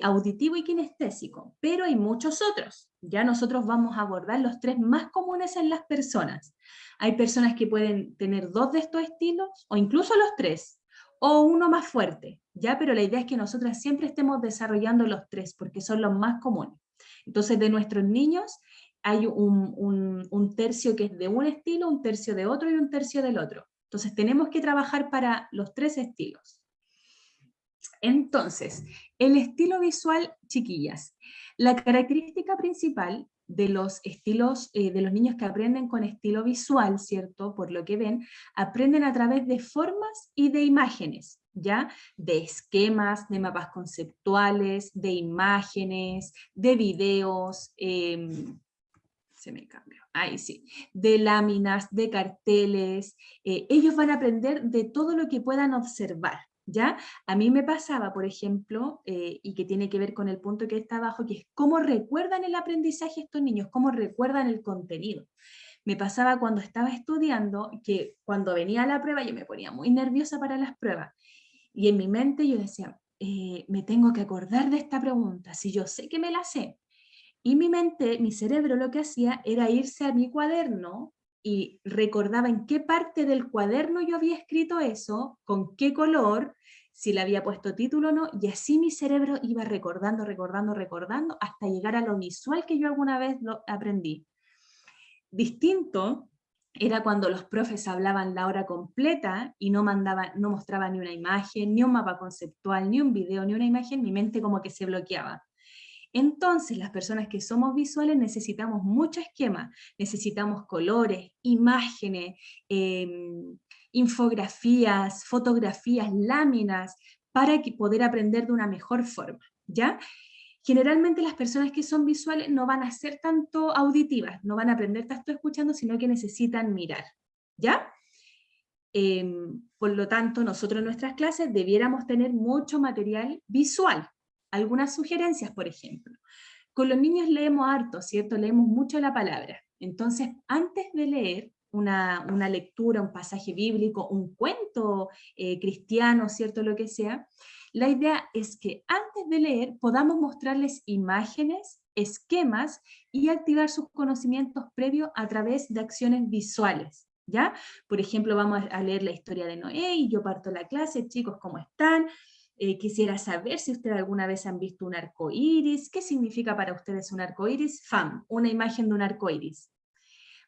auditivo y kinestésico, pero hay muchos otros. Ya nosotros vamos a abordar los 3 más comunes en las personas. Hay personas que pueden tener 2 de estos estilos, o incluso los 3, o uno más fuerte, ¿ya? Pero la idea es que nosotras siempre estemos desarrollando los 3, porque son los más comunes. Entonces, de nuestros niños hay un tercio que es de un estilo, un tercio de otro y un tercio del otro. Entonces, tenemos que trabajar para los 3 estilos. Entonces, el estilo visual, chiquillas. La característica principal de los estilos, de los niños que aprenden con estilo visual, ¿cierto? Por lo que ven, aprenden a través de formas y de imágenes, ¿ya? De esquemas, de mapas conceptuales, de imágenes, de videos, se me cambió, ahí sí, de láminas, de carteles. Ellos van a aprender de todo lo que puedan observar, ¿ya? A mí me pasaba, por ejemplo, y que tiene que ver con el punto que está abajo, que es cómo recuerdan el aprendizaje estos niños, cómo recuerdan el contenido. Me pasaba cuando estaba estudiando, que cuando venía la prueba yo me ponía muy nerviosa para las pruebas, Y en mi mente yo decía, me tengo que acordar de esta pregunta, si yo sé que me la sé. Y mi mente, mi cerebro lo que hacía era irse a mi cuaderno y recordaba en qué parte del cuaderno yo había escrito eso, con qué color, si le había puesto título o no, y así mi cerebro iba recordando, recordando, recordando, hasta llegar a lo visual que yo alguna vez lo aprendí. Distinto era cuando los profes hablaban la hora completa y no mostraban ni una imagen, ni un mapa conceptual, ni un video, ni una imagen, mi mente como que se bloqueaba. Entonces, las personas que somos visuales necesitamos mucho esquema, necesitamos colores, imágenes, infografías, fotografías, láminas, para poder aprender de una mejor forma, ¿ya? Generalmente las personas que son visuales no van a ser tanto auditivas, no van a aprender tanto escuchando, sino que necesitan mirar, ¿ya? Por lo tanto, nosotros en nuestras clases debiéramos tener mucho material visual. Algunas sugerencias, por ejemplo. Con los niños leemos harto, ¿cierto? Leemos mucho la palabra. Entonces, antes de leer una lectura, un pasaje bíblico, un cuento cristiano, ¿cierto? Lo que sea, la idea es que antes de leer podamos mostrarles imágenes, esquemas y activar sus conocimientos previos a través de acciones visuales, ¿ya? Por ejemplo, vamos a leer la historia de Noé y yo parto la clase, chicos, ¿cómo están? Quisiera saber si ustedes alguna vez han visto un arco iris. ¿Qué significa para ustedes un arco iris? FAM, una imagen de un arco iris.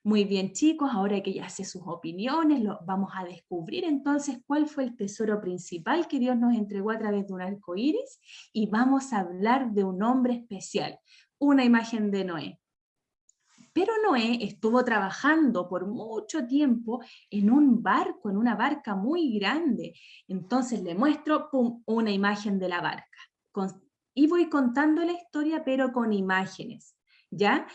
Muy bien, chicos, ahora que ya sé sus opiniones, vamos a descubrir entonces cuál fue el tesoro principal que Dios nos entregó a través de un arco iris y vamos a hablar de un hombre especial, una imagen de Noé. Pero Noé estuvo trabajando por mucho tiempo en un barco, en una barca muy grande. Entonces le muestro, pum, una imagen de la barca. Y voy contando la historia, pero con imágenes, ¿ya?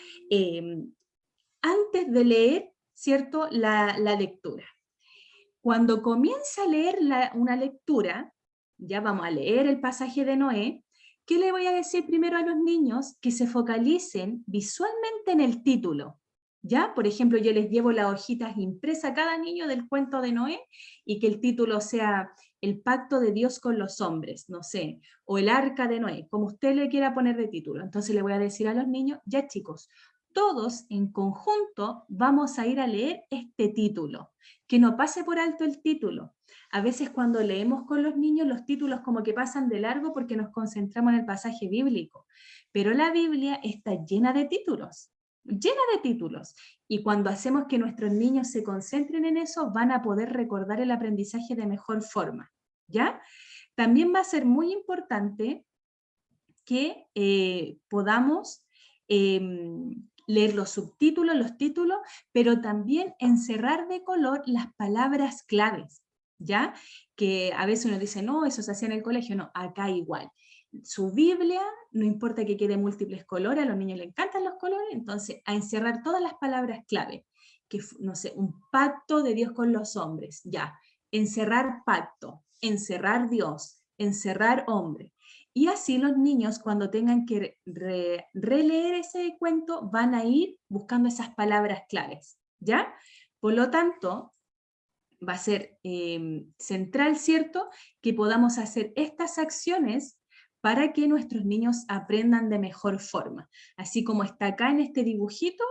Antes de leer, ¿cierto?, la lectura. Cuando comienza a leer una lectura, ya vamos a leer el pasaje de Noé, ¿qué le voy a decir primero a los niños? Que se focalicen visualmente en el título, ¿ya? Por ejemplo, yo les llevo las hojitas impresas a cada niño del cuento de Noé y que el título sea El pacto de Dios con los hombres, no sé, o el arca de Noé, como usted le quiera poner de título. Entonces le voy a decir a los niños, ya chicos, todos en conjunto vamos a ir a leer este título, que no pase por alto el título. A veces cuando leemos con los niños, los títulos como que pasan de largo porque nos concentramos en el pasaje bíblico, pero la Biblia está llena de títulos, y cuando hacemos que nuestros niños se concentren en eso, van a poder recordar el aprendizaje de mejor forma, ¿ya? También va a ser muy importante que podamos leer los subtítulos, los títulos, pero también encerrar de color las palabras claves, ¿ya? Que a veces uno dice, no, eso se hacía en el colegio, no, acá igual. Su Biblia, no importa que quede múltiples colores, a los niños les encantan los colores, entonces a encerrar todas las palabras clave, que no sé, un pacto de Dios con los hombres, ya, encerrar pacto, encerrar Dios, encerrar hombre. Y así los niños cuando tengan que releer ese cuento van a ir buscando esas palabras claves, ¿ya? Por lo tanto, va a ser central, ¿cierto?, que podamos hacer estas acciones para que nuestros niños aprendan de mejor forma. Así como está acá en este dibujito,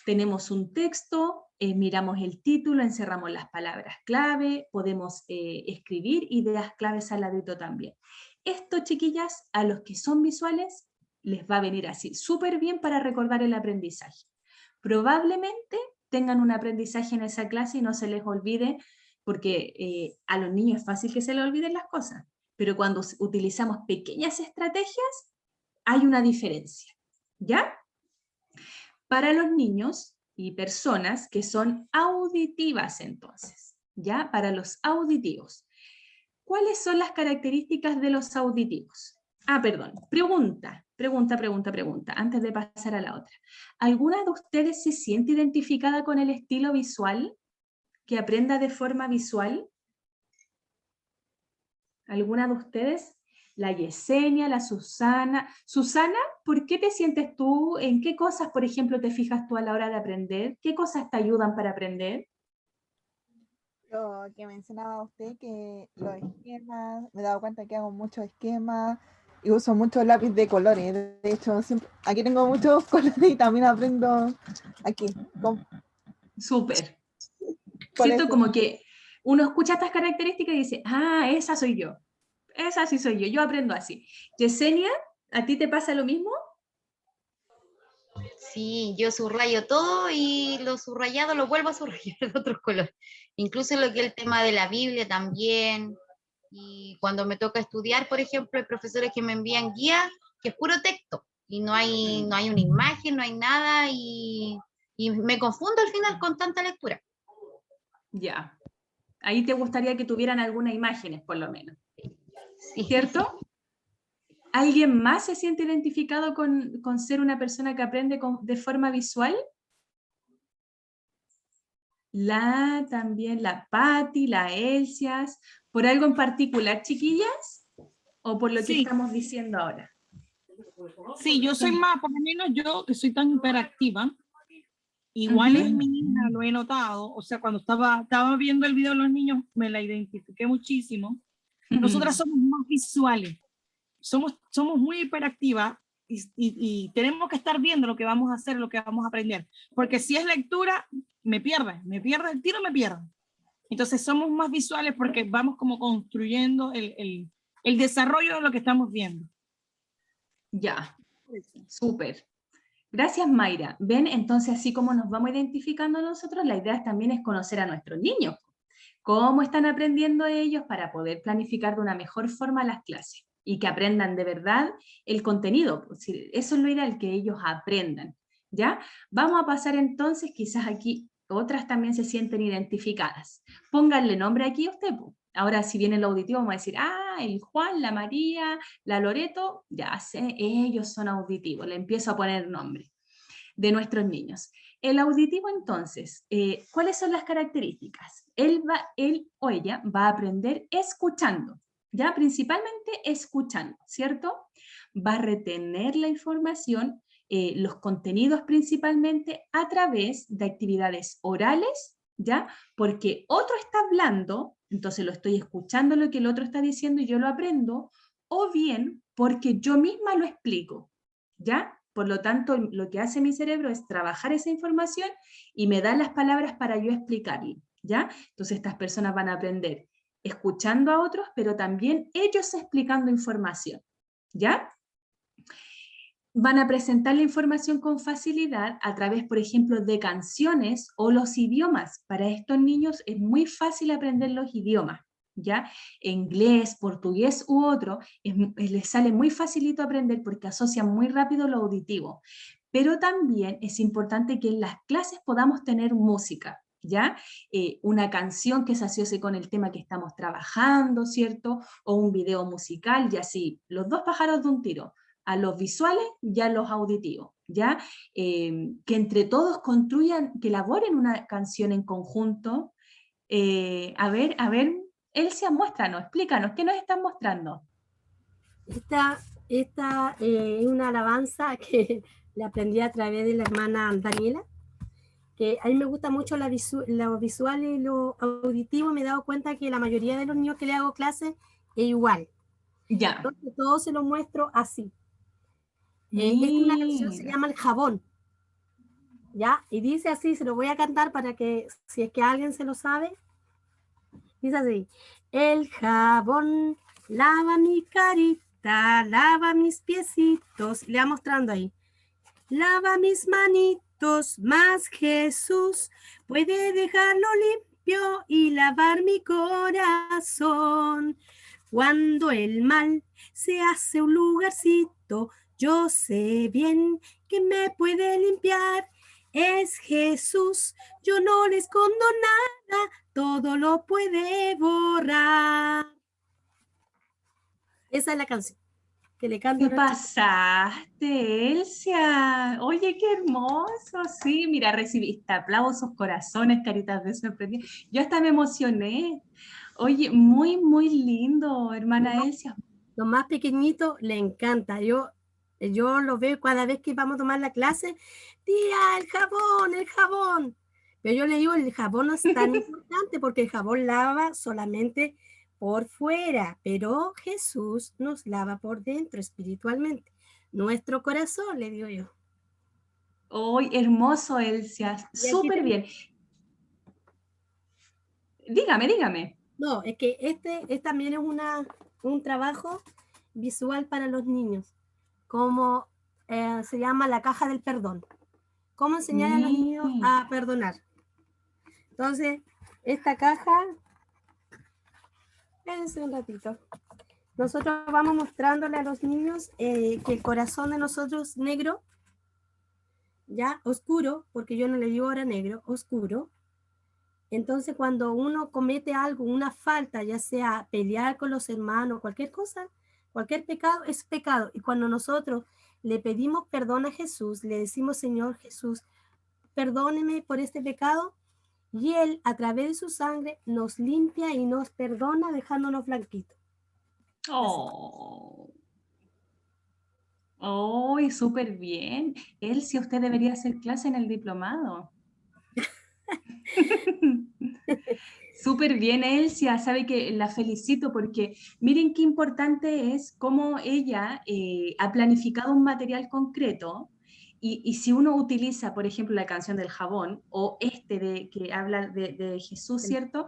tenemos un texto, miramos el título, encerramos las palabras clave, podemos escribir ideas claves al ladito también. Esto, chiquillas, a los que son visuales, les va a venir así, súper bien para recordar el aprendizaje. Probablemente tengan un aprendizaje en esa clase y no se les olvide, porque a los niños es fácil que se les olviden las cosas, pero cuando utilizamos pequeñas estrategias, hay una diferencia, ¿ya? Para los niños y personas que son auditivas entonces, ¿ya? Para los auditivos. ¿Cuáles son las características de los auditivos? Perdón, pregunta, antes de pasar a la otra. ¿Alguna de ustedes se siente identificada con el estilo visual? ¿Que aprenda de forma visual? ¿Alguna de ustedes? La Yesenia, la Susana. Susana, ¿por qué te sientes tú? ¿En qué cosas, por ejemplo, te fijas tú a la hora de aprender? ¿Qué cosas te ayudan para aprender?
Lo que mencionaba usted, que los esquemas, me he dado cuenta que hago muchos esquemas y uso mucho lápiz de colores. De hecho, siempre, aquí tengo muchos colores y también aprendo aquí.
Súper.
Por
Siento
eso.
como que uno escucha estas características y dice, ah, esa soy yo. Esa sí soy yo aprendo así. Yesenia, ¿a ti te pasa lo mismo?
Sí, yo subrayo todo y lo subrayado lo vuelvo a subrayar de otros colores. Incluso lo que es el tema de la Biblia también. Y cuando me toca estudiar, por ejemplo, hay profesores que me envían guía que es puro texto y no hay una imagen, no hay nada y me confundo al final con tanta lectura.
Ya. Ahí te gustaría que tuvieran algunas imágenes, por lo menos.
Sí.
¿Cierto? ¿Alguien más se siente identificado con ser una persona que aprende de forma visual? También la Patti, la Elsias, ¿por algo en particular, chiquillas? ¿O por lo que
Sí.
estamos diciendo ahora?
Sí, yo soy más, por lo menos yo que soy tan hiperactiva, igual en mi hija lo he notado, o sea, cuando estaba viendo el video de los niños me la identifiqué muchísimo. Nosotras somos más visuales, somos muy hiperactivas y tenemos que estar viendo lo que vamos a hacer, lo que vamos a aprender, porque si es lectura, me pierde el tiro, me pierde. Entonces somos más visuales porque vamos como construyendo el desarrollo de lo que estamos viendo.
Ya, súper. Gracias, Mayra. ¿Ven? Entonces, así como nos vamos identificando nosotros, la idea también es conocer a nuestros niños. Cómo están aprendiendo ellos para poder planificar de una mejor forma las clases y que aprendan de verdad el contenido. Eso es lo ideal, que ellos aprendan. ¿Ya? Vamos a pasar entonces, quizás aquí otras también se sienten identificadas. Pónganle nombre aquí a usted. Ahora, si viene el auditivo, vamos a decir, el Juan, la María, la Loreto, ya sé, ellos son auditivos. Le empiezo a poner nombre de nuestros niños. El auditivo, entonces, ¿cuáles son las características? Él o ella va a aprender escuchando, ¿ya? Principalmente escuchando, ¿cierto? Va a retener la información, los contenidos principalmente a través de actividades orales, ¿ya? Porque otro está hablando, entonces lo estoy escuchando lo que el otro está diciendo y yo lo aprendo, o bien porque yo misma lo explico, ¿ya? Por lo tanto, lo que hace mi cerebro es trabajar esa información y me da las palabras para yo explicarle, ¿ya? Entonces estas personas van a aprender escuchando a otros, pero también ellos explicando información, ¿ya? Van a presentar la información con facilidad a través, por ejemplo, de canciones o los idiomas. Para estos niños es muy fácil aprender los idiomas, ¿ya? Inglés, portugués u otro, les sale muy facilito aprender porque asocian muy rápido lo auditivo. Pero también es importante que en las clases podamos tener música, ¿ya? Una canción que se asocie con el tema que estamos trabajando, ¿cierto? O un video musical, y así, los dos pájaros de un tiro, a los visuales y a los auditivos, ¿ya? Que entre todos construyan, que elaboren una canción en conjunto. A ver, Elsia, muéstranos, explícanos, ¿qué nos están mostrando?
Esta es una alabanza que la aprendí a través de la hermana Daniela, que a mí me gusta mucho lo visual y lo auditivo. Me he dado cuenta que la mayoría de los niños que le hago clases es igual.
Ya.
Entonces todo se lo muestro así. Esta es una canción, se llama El Jabón, ¿ya? Y dice así, se lo voy a cantar para que, si es que alguien se lo sabe, dice así: el jabón lava mi carita, lava mis piecitos, le va mostrando ahí, lava mis manitos, más Jesús puede dejarlo limpio y lavar mi corazón. Cuando el mal se hace un lugarcito, yo sé bien que me puede limpiar. Es Jesús, yo no le escondo nada, todo lo puede borrar. Esa es la canción que le canto.
¿Qué pasaste, Elsia? Oye, qué hermoso. Sí, mira, recibiste aplausos, corazones, caritas de sorprendida. Yo hasta me emocioné. Oye, muy, muy lindo, hermana Elsia.
Los más pequeñitos le encanta. Yo lo veo cada vez que vamos a tomar la clase. Tía, el jabón, el jabón. Pero yo le digo, el jabón no es tan importante porque el jabón lava solamente por fuera, pero Jesús nos lava por dentro espiritualmente. Nuestro corazón, le digo yo.
¡Ay, hermoso, Elsia!
Y aquí
Súper bien. Dígame, dígame.
No, es que este también es un trabajo visual para los niños, como se llama la caja del perdón. ¿Cómo enseñar a los niños a perdonar? Entonces, esta caja, espérense un ratito. Nosotros vamos mostrándole a los niños que el corazón de nosotros es negro, ya oscuro, porque yo no le digo ahora negro, oscuro. Entonces, cuando uno comete algo, una falta, ya sea pelear con los hermanos, cualquier cosa, cualquier pecado es pecado. Y cuando nosotros le pedimos perdón a Jesús, le decimos, Señor Jesús, perdóneme por este pecado, y Él, a través de su sangre, nos limpia y nos perdona dejándonos blanquitos.
Oh. ¡Oh, súper bien! Elsia, usted debería hacer clase en el diplomado. Súper bien, Elsia, sabe que la felicito porque miren qué importante es cómo ella ha planificado un material concreto y si uno utiliza, por ejemplo, la canción del jabón o que habla de Jesús, ¿cierto?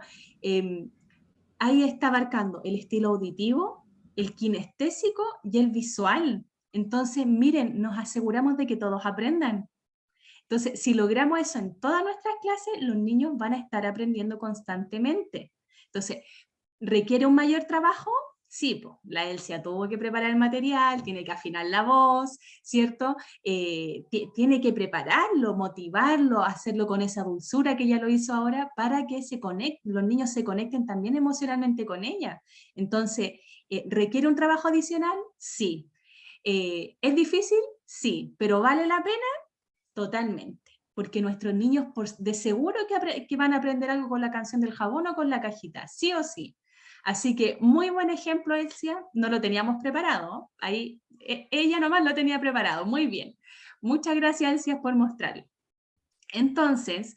Ahí está abarcando el estilo auditivo, el kinestésico y el visual. Entonces, miren, nos aseguramos de que todos aprendan. Entonces, si logramos eso en todas nuestras clases, los niños van a estar aprendiendo constantemente. Entonces, ¿requiere un mayor trabajo? Sí, pues, la Elsia tuvo que preparar el material, tiene que afinar la voz, ¿cierto? Tiene que prepararlo, motivarlo, hacerlo con esa dulzura que ella lo hizo ahora para que los niños se conecten también emocionalmente con ella. Entonces, ¿requiere un trabajo adicional? Sí. ¿Es difícil? Sí, pero ¿vale la pena? Totalmente, porque nuestros niños de seguro que van a aprender algo con la canción del jabón o con la cajita, sí o sí. Así que muy buen ejemplo, Elsia, no lo teníamos preparado, ahí ella nomás lo tenía preparado, muy bien. Muchas gracias, Elsia, por mostrarlo. Entonces,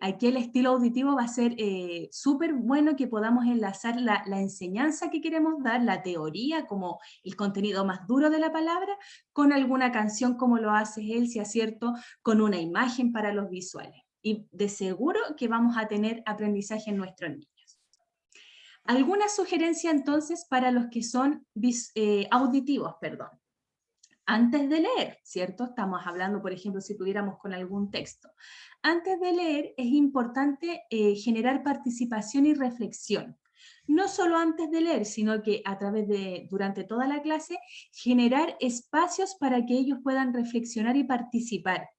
aquí el estilo auditivo va a ser súper bueno que podamos enlazar la enseñanza que queremos dar, la teoría como el contenido más duro de la palabra, con alguna canción como lo hace Elsia, ¿cierto? Con una imagen para los visuales. Y de seguro que vamos a tener aprendizaje en nuestros niños. ¿Alguna sugerencia entonces para los que son auditivos, perdón? Antes de leer, ¿cierto? Estamos hablando, por ejemplo, si tuviéramos con algún texto. Antes de leer es importante generar participación y reflexión. No solo antes de leer, sino que durante toda la clase, generar espacios para que ellos puedan reflexionar y participar.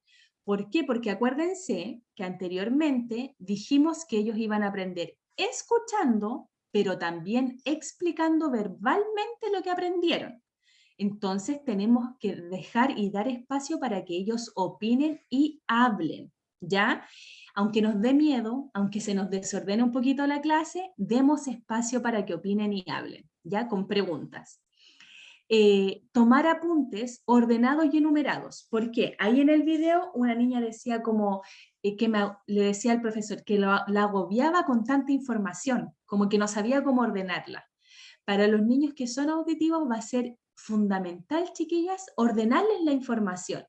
¿Por qué? Porque acuérdense que anteriormente dijimos que ellos iban a aprender escuchando, pero también explicando verbalmente lo que aprendieron. Entonces tenemos que dejar y dar espacio para que ellos opinen y hablen, ¿ya? Aunque nos dé miedo, aunque se nos desordene un poquito la clase, demos espacio para que opinen y hablen, ¿ya? Con preguntas. Tomar apuntes ordenados y enumerados. ¿Por qué? Ahí en el video una niña decía como le decía al profesor que la agobiaba con tanta información, como que no sabía cómo ordenarla. Para los niños que son auditivos va a ser fundamental, chiquillas, ordenarles la información.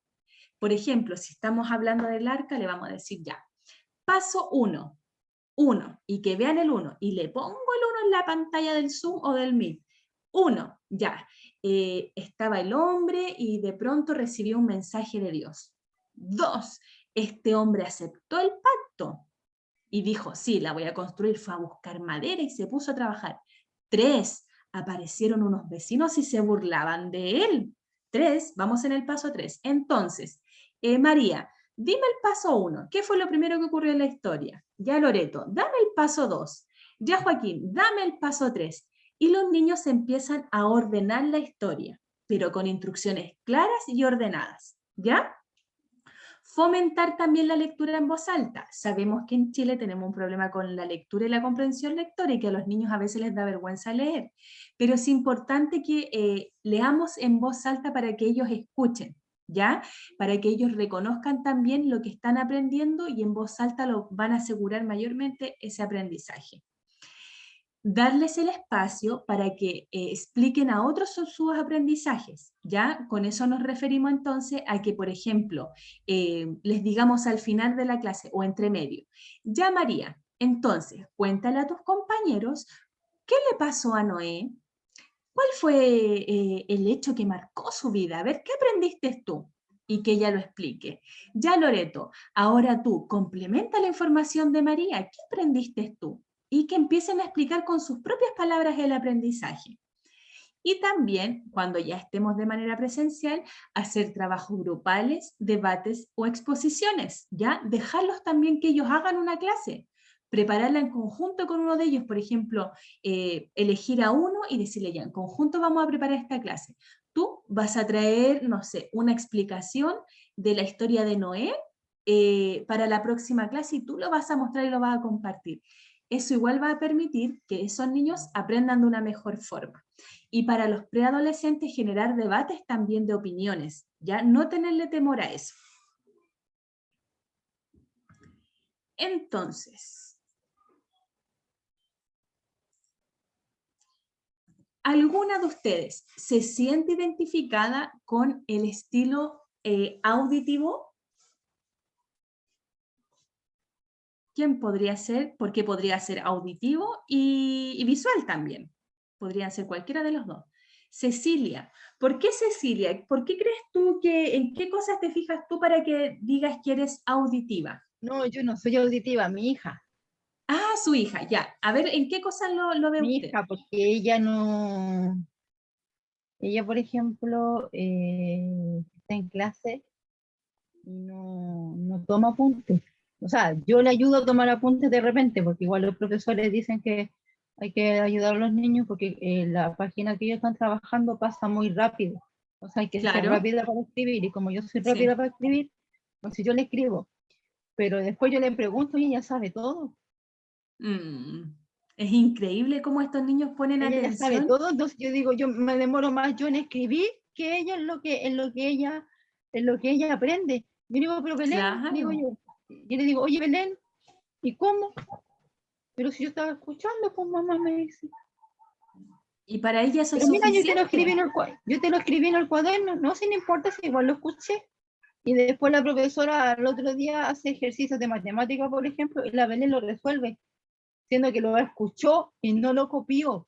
Por ejemplo, si estamos hablando del arca, le vamos a decir ya, paso 1, y que vean el 1, y le pongo el 1 en la pantalla del Zoom o del Meet. 1, ya, estaba el hombre y de pronto recibió un mensaje de Dios. 2, este hombre aceptó el pacto y dijo, sí, la voy a construir, fue a buscar madera y se puso a trabajar. 3, aparecieron unos vecinos y se burlaban de él. 3, vamos en el paso 3. Entonces, María, dime el paso 1. ¿Qué fue lo primero que ocurrió en la historia? Ya, Loreto, dame el paso 2. Ya, Joaquín, dame el paso 3. Y los niños empiezan a ordenar la historia, pero con instrucciones claras y ordenadas. ¿Ya? Fomentar también la lectura en voz alta. Sabemos que en Chile tenemos un problema con la lectura y la comprensión lectora y que a los niños a veces les da vergüenza leer, pero es importante que leamos en voz alta para que ellos escuchen, ¿ya? Para que ellos reconozcan también lo que están aprendiendo y en voz alta lo van a asegurar mayormente ese aprendizaje. Darles el espacio para que expliquen a otros sus aprendizajes, ¿ya? Con eso nos referimos entonces a que, por ejemplo, les digamos al final de la clase o entre medio, ya María, entonces, cuéntale a tus compañeros qué le pasó a Noé, cuál fue el hecho que marcó su vida, a ver, ¿qué aprendiste tú? Y que ella lo explique. Ya Loreto, ahora tú, complementa la información de María, ¿qué aprendiste tú? Y que empiecen a explicar con sus propias palabras el aprendizaje. Y también, cuando ya estemos de manera presencial, hacer trabajos grupales, debates o exposiciones, ¿ya? Dejarlos también que ellos hagan una clase, prepararla en conjunto con uno de ellos, por ejemplo, elegir a uno y decirle ya, en conjunto vamos a preparar esta clase. Tú vas a traer, no sé, una explicación de la historia de Noé para la próxima clase y tú lo vas a mostrar y lo vas a compartir. Eso igual va a permitir que esos niños aprendan de una mejor forma. Y para los preadolescentes generar debates también de opiniones, ya no tenerle temor a eso. Entonces, ¿alguna de ustedes se siente identificada con el estilo auditivo? ¿Quién podría ser? Porque podría ser auditivo y visual también. Podrían ser cualquiera de los dos. Cecilia, ¿por qué Cecilia? ¿Por qué crees tú que, en qué cosas te fijas tú para que digas que eres auditiva?
No, yo no soy auditiva, mi hija.
Ah, su hija, ya. A ver, ¿en qué cosas lo ve
Mi
usted?
hija, porque ella no... Ella, por ejemplo, está en clase y no toma apuntes. O sea, yo le ayudo a tomar apuntes de repente, porque igual los profesores dicen que hay que ayudar a los niños porque la página que ellos están trabajando pasa muy rápido. O sea, hay que ser
Claro.
rápida para escribir, y como yo soy rápida
Sí.
para escribir, pues yo le escribo. Pero después yo le pregunto y ella sabe todo.
Es increíble cómo estos niños ponen
Ella ya sabe
atención.
todo, entonces yo digo, yo me demoro más yo en escribir que ella en lo que ella aprende. Yo digo, pero Belén,
Claro.
digo yo le digo, oye Belén, ¿y cómo? Pero si yo estaba escuchando, pues mamá me dice.
Y para ella eso es
Pero mira,
suficiente.
yo te lo escribí en el cuaderno, no, si no importa, si igual lo escuché. Y después la profesora al otro día hace ejercicios de matemática, por ejemplo, y la Belén lo resuelve, siendo que lo escuchó y no lo copió.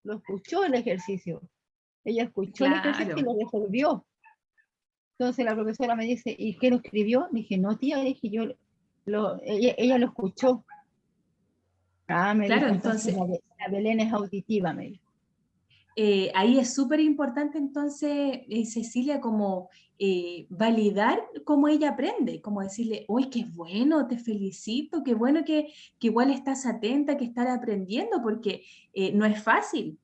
Lo escuchó el ejercicio. Ella escuchó el ejercicio y lo resolvió. Entonces la profesora me dice, ¿y qué lo escribió? Dije, no, tía, dije, ella lo escuchó. Ah, me
Claro,
dijo,
entonces
la Belén es auditiva, me dijo.
ahí es súper importante entonces, Cecilia, como validar cómo ella aprende, como decirle, uy, qué bueno, te felicito, qué bueno que igual estás atenta, que estás aprendiendo, porque no es fácil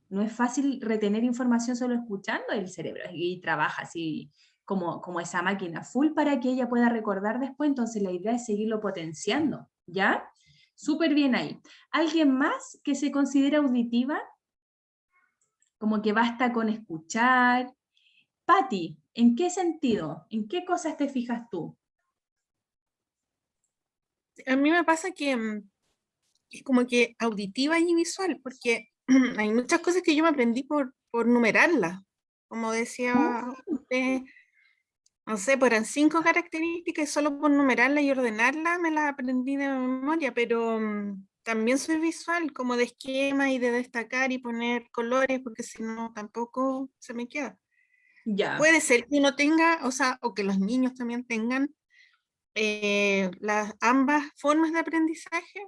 retener información solo escuchando el cerebro, y trabaja así como esa máquina full para que ella pueda recordar después, entonces la idea es seguirlo potenciando, ¿ya? Súper bien ahí. ¿Alguien más que se considera auditiva? Como que basta con escuchar. Patti, ¿en qué sentido? ¿En qué cosas te fijas tú?
A mí me pasa que es como que auditiva y visual, porque hay muchas cosas que yo me aprendí por numerarlas. Como decía usted, no sé, pues eran 5 características y solo por numerarlas y ordenarlas me las aprendí de memoria, pero también soy visual, como de esquema y de destacar y poner colores, porque si no tampoco se me queda.
Ya.
Puede ser que uno tenga, o sea, o que los niños también tengan ambas formas de aprendizaje.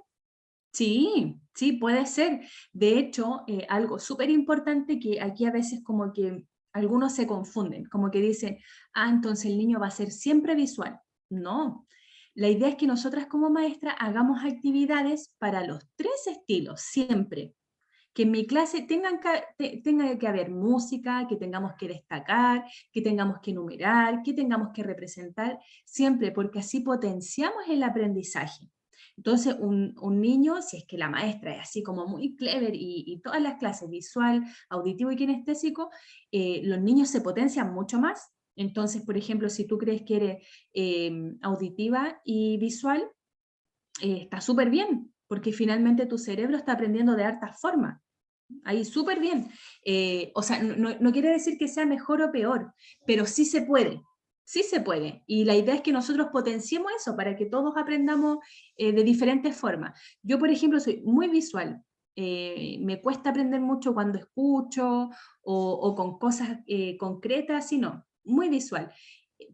Sí, sí, puede ser. De hecho, algo súper importante que aquí a veces como que algunos se confunden, como que dicen, ah, entonces el niño va a ser siempre visual. No, la idea es que nosotras como maestra hagamos actividades para los 3 estilos, siempre. Que en mi clase tenga que haber música, que tengamos que destacar, que tengamos que enumerar, que tengamos que representar, siempre, porque así potenciamos el aprendizaje. Entonces, un niño, si es que la maestra es así como muy clever y todas las clases, visual, auditivo y kinestésico, los niños se potencian mucho más. Entonces, por ejemplo, si tú crees que eres auditiva y visual, está súper bien, porque finalmente tu cerebro está aprendiendo de hartas formas. Ahí súper bien. O sea, no quiere decir que sea mejor o peor, pero sí se puede. Sí se puede. Y la idea es que nosotros potenciemos eso para que todos aprendamos de diferentes formas. Yo, por ejemplo, soy muy visual. Me cuesta aprender mucho cuando escucho o con cosas concretas, y no, muy visual.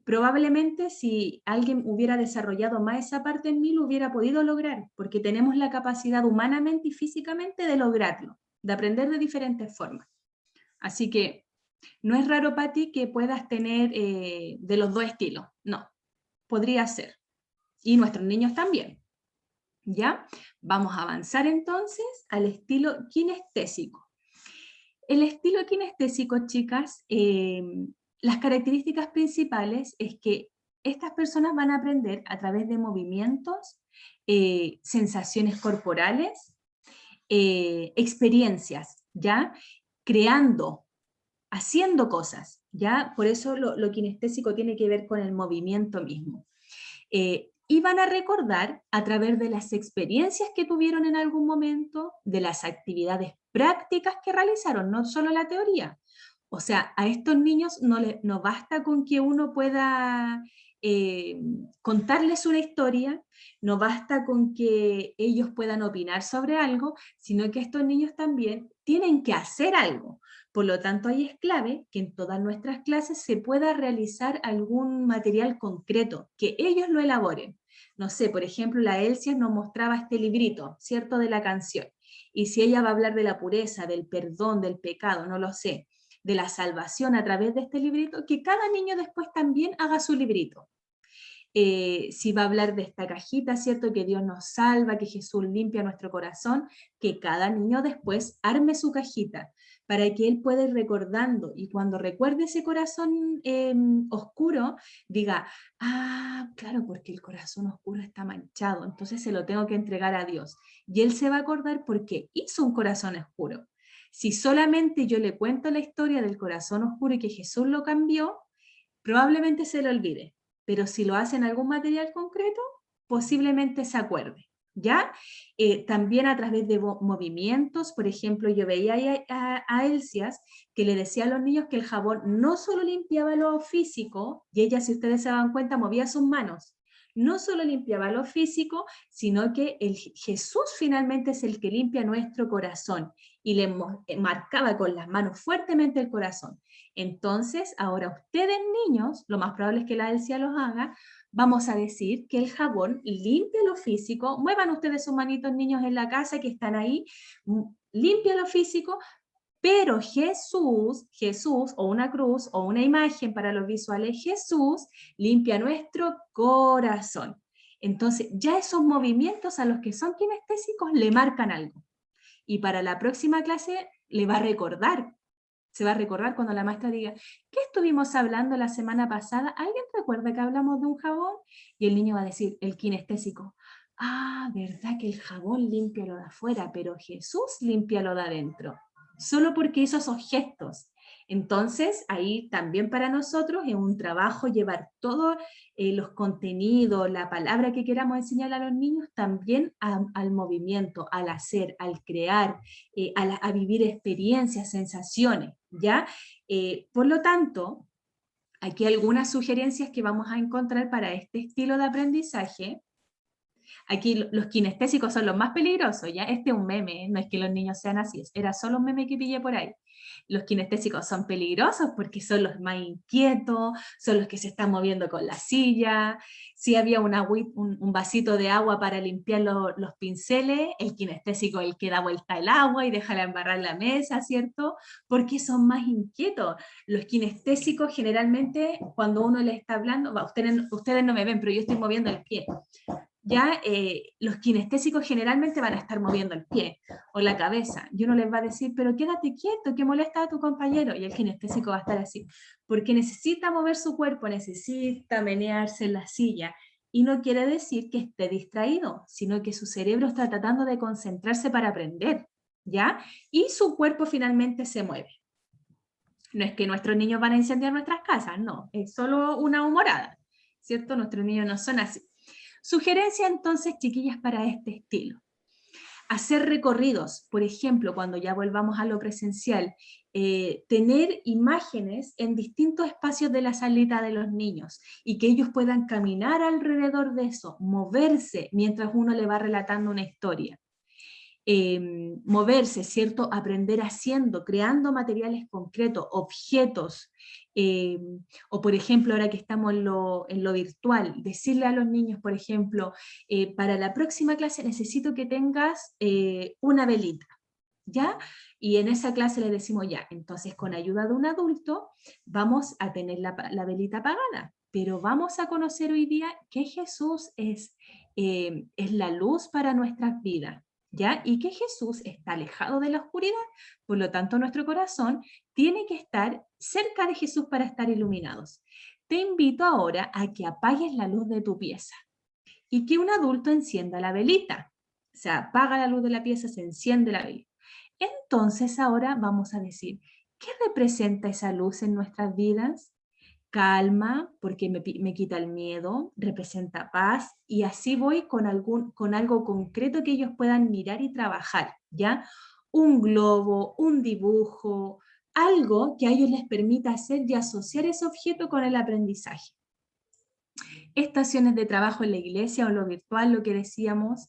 Probablemente si alguien hubiera desarrollado más esa parte en mí, lo hubiera podido lograr, porque tenemos la capacidad humanamente y físicamente de lograrlo, de aprender de diferentes formas. Así que no es raro, Pati, que puedas tener de los dos estilos. No, podría ser. Y nuestros niños también. ¿Ya? Vamos a avanzar entonces al estilo kinestésico. El estilo kinestésico, chicas, las características principales es que estas personas van a aprender a través de movimientos, sensaciones corporales, experiencias, ¿ya? Creando, haciendo cosas, ¿ya? Por eso lo kinestésico tiene que ver con el movimiento mismo. Y van a recordar a través de las experiencias que tuvieron en algún momento, de las actividades prácticas que realizaron, no solo la teoría. O sea, a estos niños no basta con que uno pueda contarles una historia, no basta con que ellos puedan opinar sobre algo, sino que estos niños también tienen que hacer algo. Por lo tanto, ahí es clave que en todas nuestras clases se pueda realizar algún material concreto, que ellos lo elaboren. No sé, por ejemplo, la Elsia nos mostraba este librito, ¿cierto?, de la canción. Y si ella va a hablar de la pureza, del perdón, del pecado, no lo sé, de la salvación a través de este librito, que cada niño después también haga su librito. Si va a hablar de esta cajita, ¿cierto?, que Dios nos salva, que Jesús limpia nuestro corazón, que cada niño después arme su cajita, para que él pueda ir recordando, y cuando recuerde ese corazón oscuro, diga, ah, claro, porque el corazón oscuro está manchado, entonces se lo tengo que entregar a Dios. Y él se va a acordar porque hizo un corazón oscuro. Si solamente yo le cuento la historia del corazón oscuro y que Jesús lo cambió, probablemente se lo olvide. Pero si lo hace en algún material concreto, posiblemente se acuerde, ¿ya? También a través de movimientos, por ejemplo, yo veía a Elsias que le decía a los niños que el jabón no solo limpiaba lo físico, y ella, si ustedes se dan cuenta, movía sus manos, no solo limpiaba lo físico, sino que Jesús finalmente es el que limpia nuestro corazón, y le marcaba con las manos fuertemente el corazón. Entonces, ahora ustedes niños, lo más probable es que la Elsia los haga, vamos a decir que el jabón limpia lo físico, muevan ustedes sus manitos niños en la casa que están ahí, limpia lo físico, pero Jesús, o una cruz, o una imagen para los visuales, Jesús limpia nuestro corazón. Entonces, ya esos movimientos a los que son kinestésicos le marcan algo. Y para la próxima clase le va a recordar. Se va a recordar cuando la maestra diga, ¿qué estuvimos hablando la semana pasada? ¿Alguien recuerda que hablamos de un jabón? Y el niño va a decir, el kinestésico, ah, verdad que el jabón limpia lo de afuera, pero Jesús limpia lo de adentro. Solo porque hizo esos gestos. Entonces, ahí también para nosotros es un trabajo llevar todos los contenidos, la palabra que queramos enseñar a los niños, también al movimiento, al hacer, al crear, a vivir experiencias, sensaciones, ¿ya? Por lo tanto, aquí algunas sugerencias que vamos a encontrar para este estilo de aprendizaje. Aquí los kinestésicos son los más peligrosos, ¿ya? Este es un meme, no es que los niños sean así, era solo un meme que pillé por ahí. Los kinestésicos son peligrosos porque son los más inquietos, son los que se están moviendo con la silla. Si había un vasito de agua para limpiar los pinceles, el kinestésico es el que da vuelta el agua y deja embarrar la mesa, ¿cierto? Porque son más inquietos. Los kinestésicos generalmente, cuando uno les está hablando, ustedes no me ven, pero yo estoy moviendo el pie. Ya los kinestésicos generalmente van a estar moviendo el pie o la cabeza, y uno les va a decir, pero quédate quieto, que molesta a tu compañero, y el kinestésico va a estar así, porque necesita mover su cuerpo, necesita menearse en la silla, y no quiere decir que esté distraído, sino que su cerebro está tratando de concentrarse para aprender, ¿ya? Y su cuerpo finalmente se mueve. No es que nuestros niños van a incendiar nuestras casas, no, es solo una humorada, ¿cierto? Nuestros niños no son así. Sugerencia entonces, chiquillas, para este estilo. Hacer recorridos, por ejemplo, cuando ya volvamos a lo presencial, tener imágenes en distintos espacios de la salita de los niños y que ellos puedan caminar alrededor de eso, moverse mientras uno le va relatando una historia. Moverse, ¿cierto? Aprender haciendo, creando materiales concretos, objetos, o por ejemplo, ahora que estamos en lo virtual, decirle a los niños, por ejemplo, para la próxima clase necesito que tengas una velita, ¿ya? Y en esa clase le decimos ya, entonces con ayuda de un adulto vamos a tener la velita apagada, pero vamos a conocer hoy día que Jesús es la luz para nuestras vidas, ¿ya? Y que Jesús está alejado de la oscuridad, por lo tanto nuestro corazón tiene que estar cerca de Jesús para estar iluminados. Te invito ahora a que apagues la luz de tu pieza y que un adulto encienda la velita. O sea, apaga la luz de la pieza, se enciende la velita. Entonces ahora vamos a decir, ¿qué representa esa luz en nuestras vidas? Calma, porque me quita el miedo, representa paz, y así voy con algo concreto que ellos puedan mirar y trabajar, ¿ya? Un globo, un dibujo, algo que a ellos les permita hacer y asociar ese objeto con el aprendizaje. Estaciones de trabajo en la iglesia o lo virtual, lo que decíamos,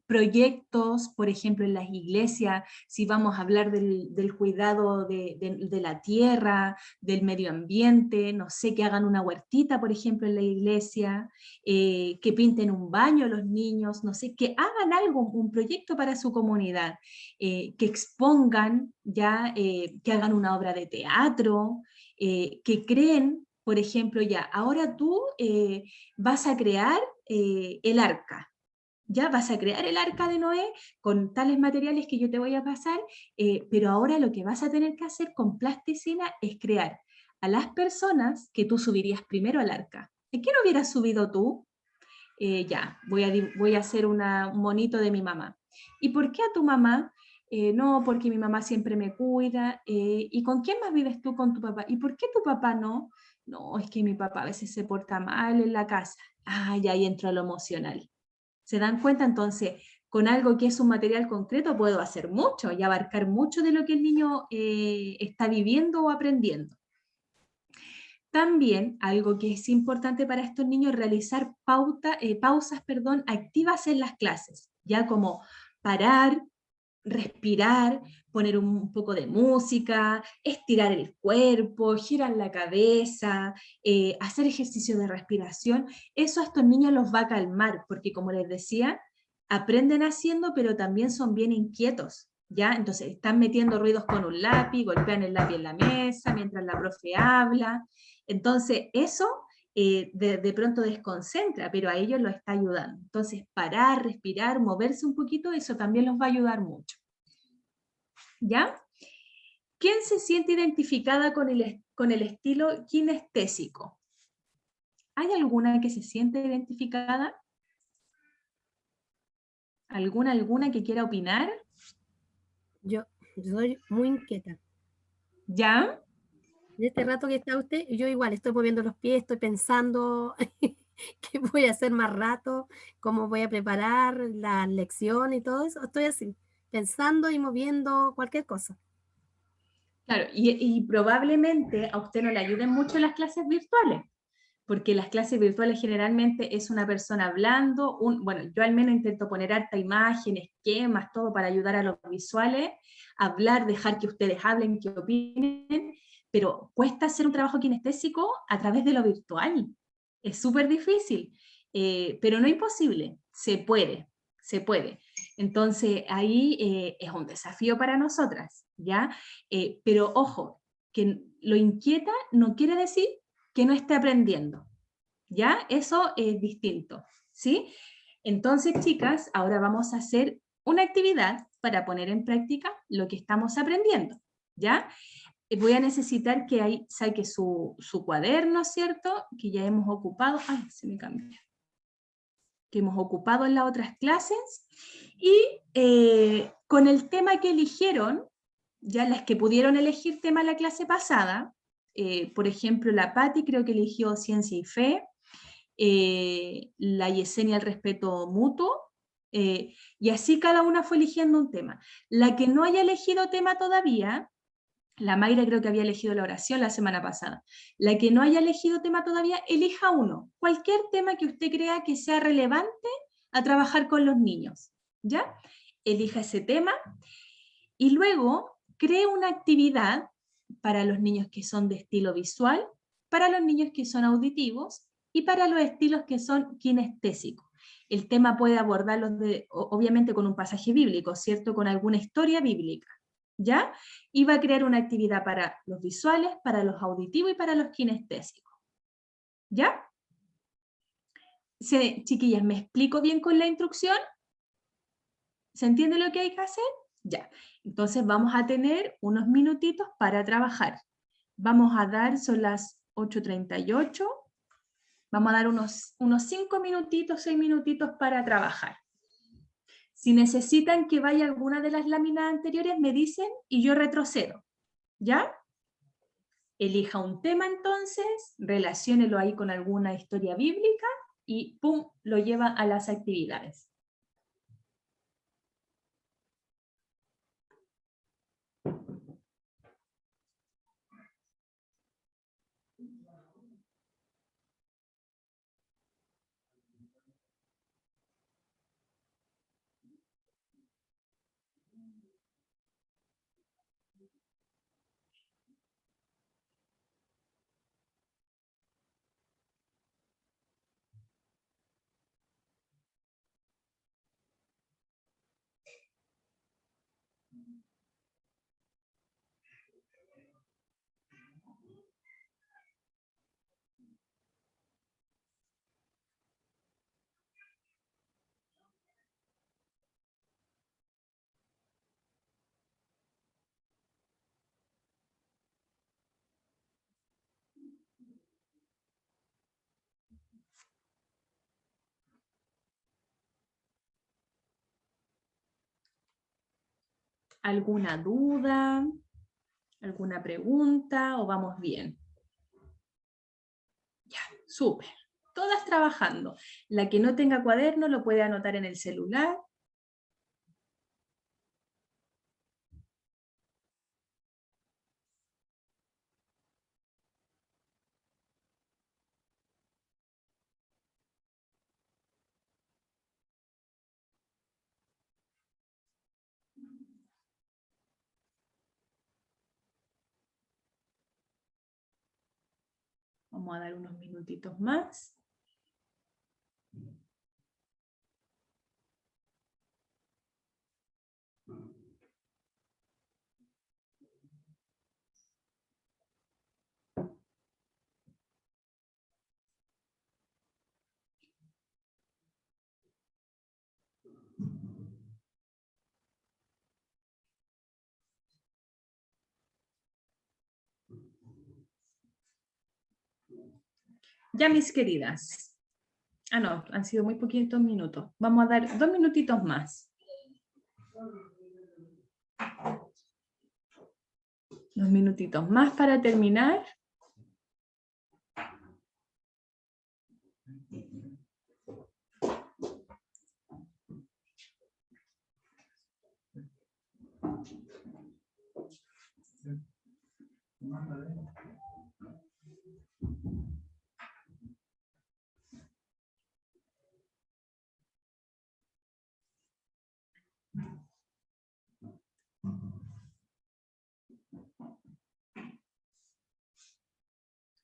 proyectos, por ejemplo, en las iglesias, si vamos a hablar del cuidado de la tierra, del medio ambiente, no sé, que hagan una huertita, por ejemplo, en la iglesia, que pinten un baño los niños, no sé, que hagan algo, un proyecto para su comunidad, que expongan, ya, que hagan una obra de teatro, que creen, por ejemplo, ya, ahora tú vas a crear el arca. Ya vas a crear el arca de Noé con tales materiales que yo te voy a pasar, pero ahora lo que vas a tener que hacer con plasticina es crear a las personas que tú subirías primero al arca. ¿A quién hubieras subido tú? Ya, voy a hacer un monito de mi mamá. ¿Y por qué a tu mamá? No, porque mi mamá siempre me cuida. ¿Y con quién más vives tú con tu papá? ¿Y por qué tu papá no? No, es que mi papá a veces se porta mal en la casa. Ah, ya ahí entra lo emocional. ¿Se dan cuenta? Entonces, con algo que es un material concreto puedo hacer mucho y abarcar mucho de lo que el niño está viviendo o aprendiendo. También, algo que es importante para estos niños, realizar pausas activas en las clases, ya como parar, respirar, poner un poco de música, estirar el cuerpo, girar la cabeza, hacer ejercicio de respiración. Eso a estos niños los va a calmar, porque como les decía, aprenden haciendo, pero también son bien inquietos, ¿ya? Entonces están metiendo ruidos con un lápiz, golpean el lápiz en la mesa mientras la profe habla. Entonces eso de pronto desconcentra, pero a ellos lo está ayudando. Entonces parar, respirar, moverse un poquito, eso también los va a ayudar mucho. ¿Ya? ¿Quién se siente identificada con el estilo kinestésico? ¿Hay alguna que se siente identificada? ¿Alguna que quiera opinar?
Yo soy muy inquieta.
¿Ya?
De este rato que está usted, yo igual estoy moviendo los pies, estoy pensando qué voy a hacer más rato, cómo voy a preparar la lección y todo eso. Estoy así, pensando y moviendo cualquier cosa.
Claro, y probablemente a usted no le ayuden mucho las clases virtuales, porque las clases virtuales generalmente es una persona hablando, bueno, yo al menos intento poner harta imagen, esquemas, todo para ayudar a los visuales, hablar, dejar que ustedes hablen, que opinen, pero cuesta hacer un trabajo kinestésico a través de lo virtual. Es súper difícil, pero no imposible, se puede, se puede. Entonces ahí es un desafío para nosotras, ¿ya? Pero ojo, que lo inquieta no quiere decir que no esté aprendiendo, ¿ya? Eso es distinto, ¿sí? Entonces, chicas, ahora vamos a hacer una actividad para poner en práctica lo que estamos aprendiendo, ¿ya? Voy a necesitar que ahí saque su cuaderno, ¿cierto? Que ya hemos ocupado, ay, se me cambió, que hemos ocupado en las otras clases, y con el tema que eligieron, ya las que pudieron elegir tema la clase pasada, por ejemplo, la Patti creo que eligió Ciencia y Fe, la Yesenia el respeto mutuo, y así cada una fue eligiendo un tema. La que no haya elegido tema todavía, la Mayra creo que había elegido la oración la semana pasada, la que no haya elegido tema todavía, elija uno, cualquier tema que usted crea que sea relevante a trabajar con los niños, ¿ya? Elija ese tema y luego cree una actividad para los niños que son de estilo visual, para los niños que son auditivos y para los estilos que son kinestésicos. El tema puede abordarlos obviamente con un pasaje bíblico, ¿cierto? Con alguna historia bíblica, ¿ya? Y va a crear una actividad para los visuales, para los auditivos y para los kinestésicos, ¿ya? Chiquillas, ¿me explico bien con la instrucción? ¿Se entiende lo que hay que hacer? Ya. Entonces vamos a tener unos minutitos para trabajar. Vamos a dar, son las 8:38, vamos a dar unos 5 minutitos, 6 minutitos para trabajar. Si necesitan que vaya alguna de las láminas anteriores, me dicen y yo retrocedo, ¿ya? Elija un tema entonces, relaciónelo ahí con alguna historia bíblica y ¡pum!, lo lleva a las actividades. ¿Alguna duda? ¿Alguna pregunta? ¿O vamos bien? Ya, súper. Todas trabajando. La que no tenga cuaderno lo puede anotar en el celular. Vamos a dar unos minutitos más. Ya, mis queridas. Ah, no, han sido muy poquitos minutos. Vamos a dar 2 minutitos más. 2 minutitos más para terminar.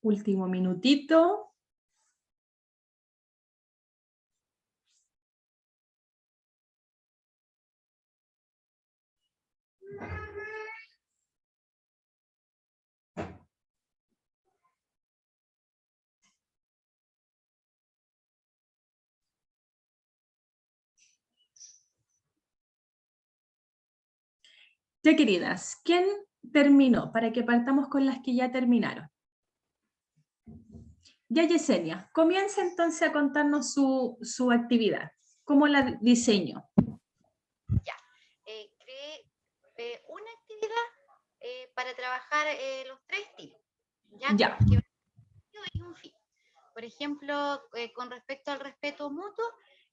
Último minutito. Ya, queridas, ¿quién terminó? Para que partamos con las que ya terminaron. Ya, Yesenia, comienza entonces a contarnos su actividad. ¿Cómo la diseñó?
Ya. Creé una actividad para trabajar los 3 estilos.
Ya.
Que y un fin. Por ejemplo, con respecto al respeto mutuo,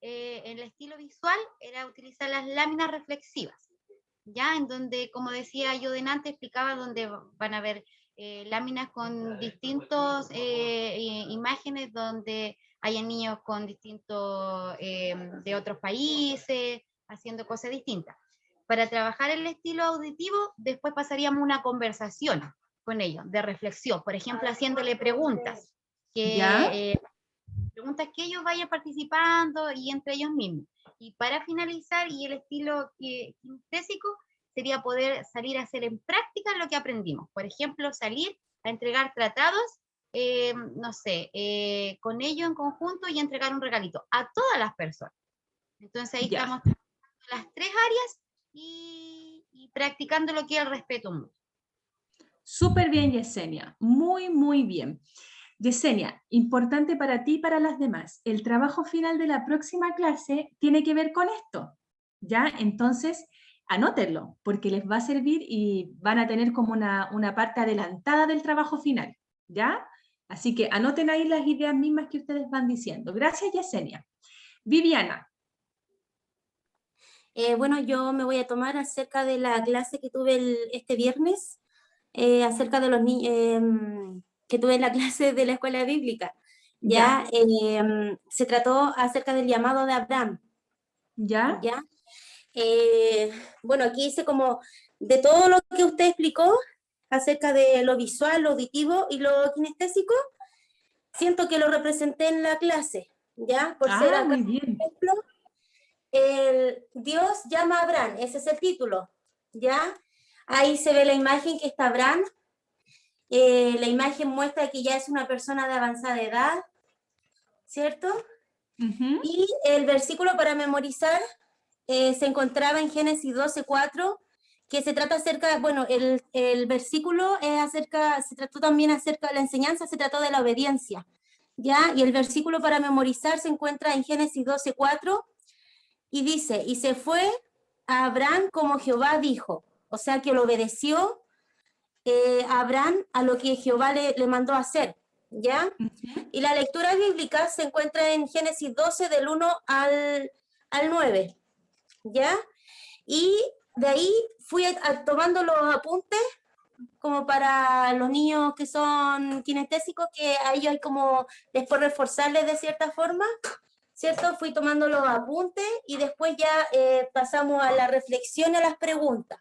el estilo visual era utilizar las láminas reflexivas, ya en donde, como decía yo delante, explicaba donde van a haber láminas con distintos imágenes, donde hayan niños con distintos de otros países, haciendo cosas distintas. Para trabajar el estilo auditivo, después pasaríamos una conversación con ellos, de reflexión, por ejemplo, haciéndole preguntas, preguntas que ellos vayan participando y entre ellos mismos. Y para finalizar, y el estilo kinestésico, sería poder salir a hacer en práctica lo que aprendimos. Por ejemplo, salir a entregar tratados, no sé, con ellos en conjunto y entregar un regalito a todas las personas. Entonces ahí estamos trabajando las 3 áreas y practicando lo que es el respeto mutuo.
Súper bien, Yesenia. Muy, muy bien. Yesenia, importante para ti y para las demás. El trabajo final de la próxima clase tiene que ver con esto, ¿ya? Entonces, anótenlo, porque les va a servir y van a tener como una parte adelantada del trabajo final, ¿ya? Así que anoten ahí las ideas mismas que ustedes van diciendo. Gracias, Yesenia. Viviana.
Bueno, yo me voy a tomar acerca de la clase que tuve este viernes, acerca de los niños, que tuve en la clase de la escuela bíblica. Ya, se trató acerca del llamado de Abraham.
¿Ya?
¿Ya? Bueno, aquí hice como de todo lo que usted explicó acerca de lo visual, lo auditivo y lo kinestésico, siento que lo representé en la clase, ¿ya? Por ser acá,
muy bien.
por ejemplo, Dios llama a Abraham, ese es el título, ¿ya? Ahí se ve la imagen que está Abraham, la imagen muestra que ya es una persona de avanzada edad, ¿cierto? Y el versículo para memorizar se encontraba en Génesis 12:4, que se trata acerca, bueno, el versículo se trató también acerca de la enseñanza, se trató de la obediencia, ¿ya? Y el versículo para memorizar se encuentra en Génesis 12:4, y dice, y se fue a Abraham como Jehová dijo, o sea que lo obedeció a Abraham a lo que Jehová le mandó a hacer, ¿ya? Y la lectura bíblica se encuentra en Génesis 12 del 1 al 9, ¿ya? Y de ahí fui tomando los apuntes como para los niños que son kinestésicos, que a ellos hay como después reforzarles de cierta forma, ¿cierto? Fui tomando los apuntes y después ya pasamos a la reflexión y a las preguntas,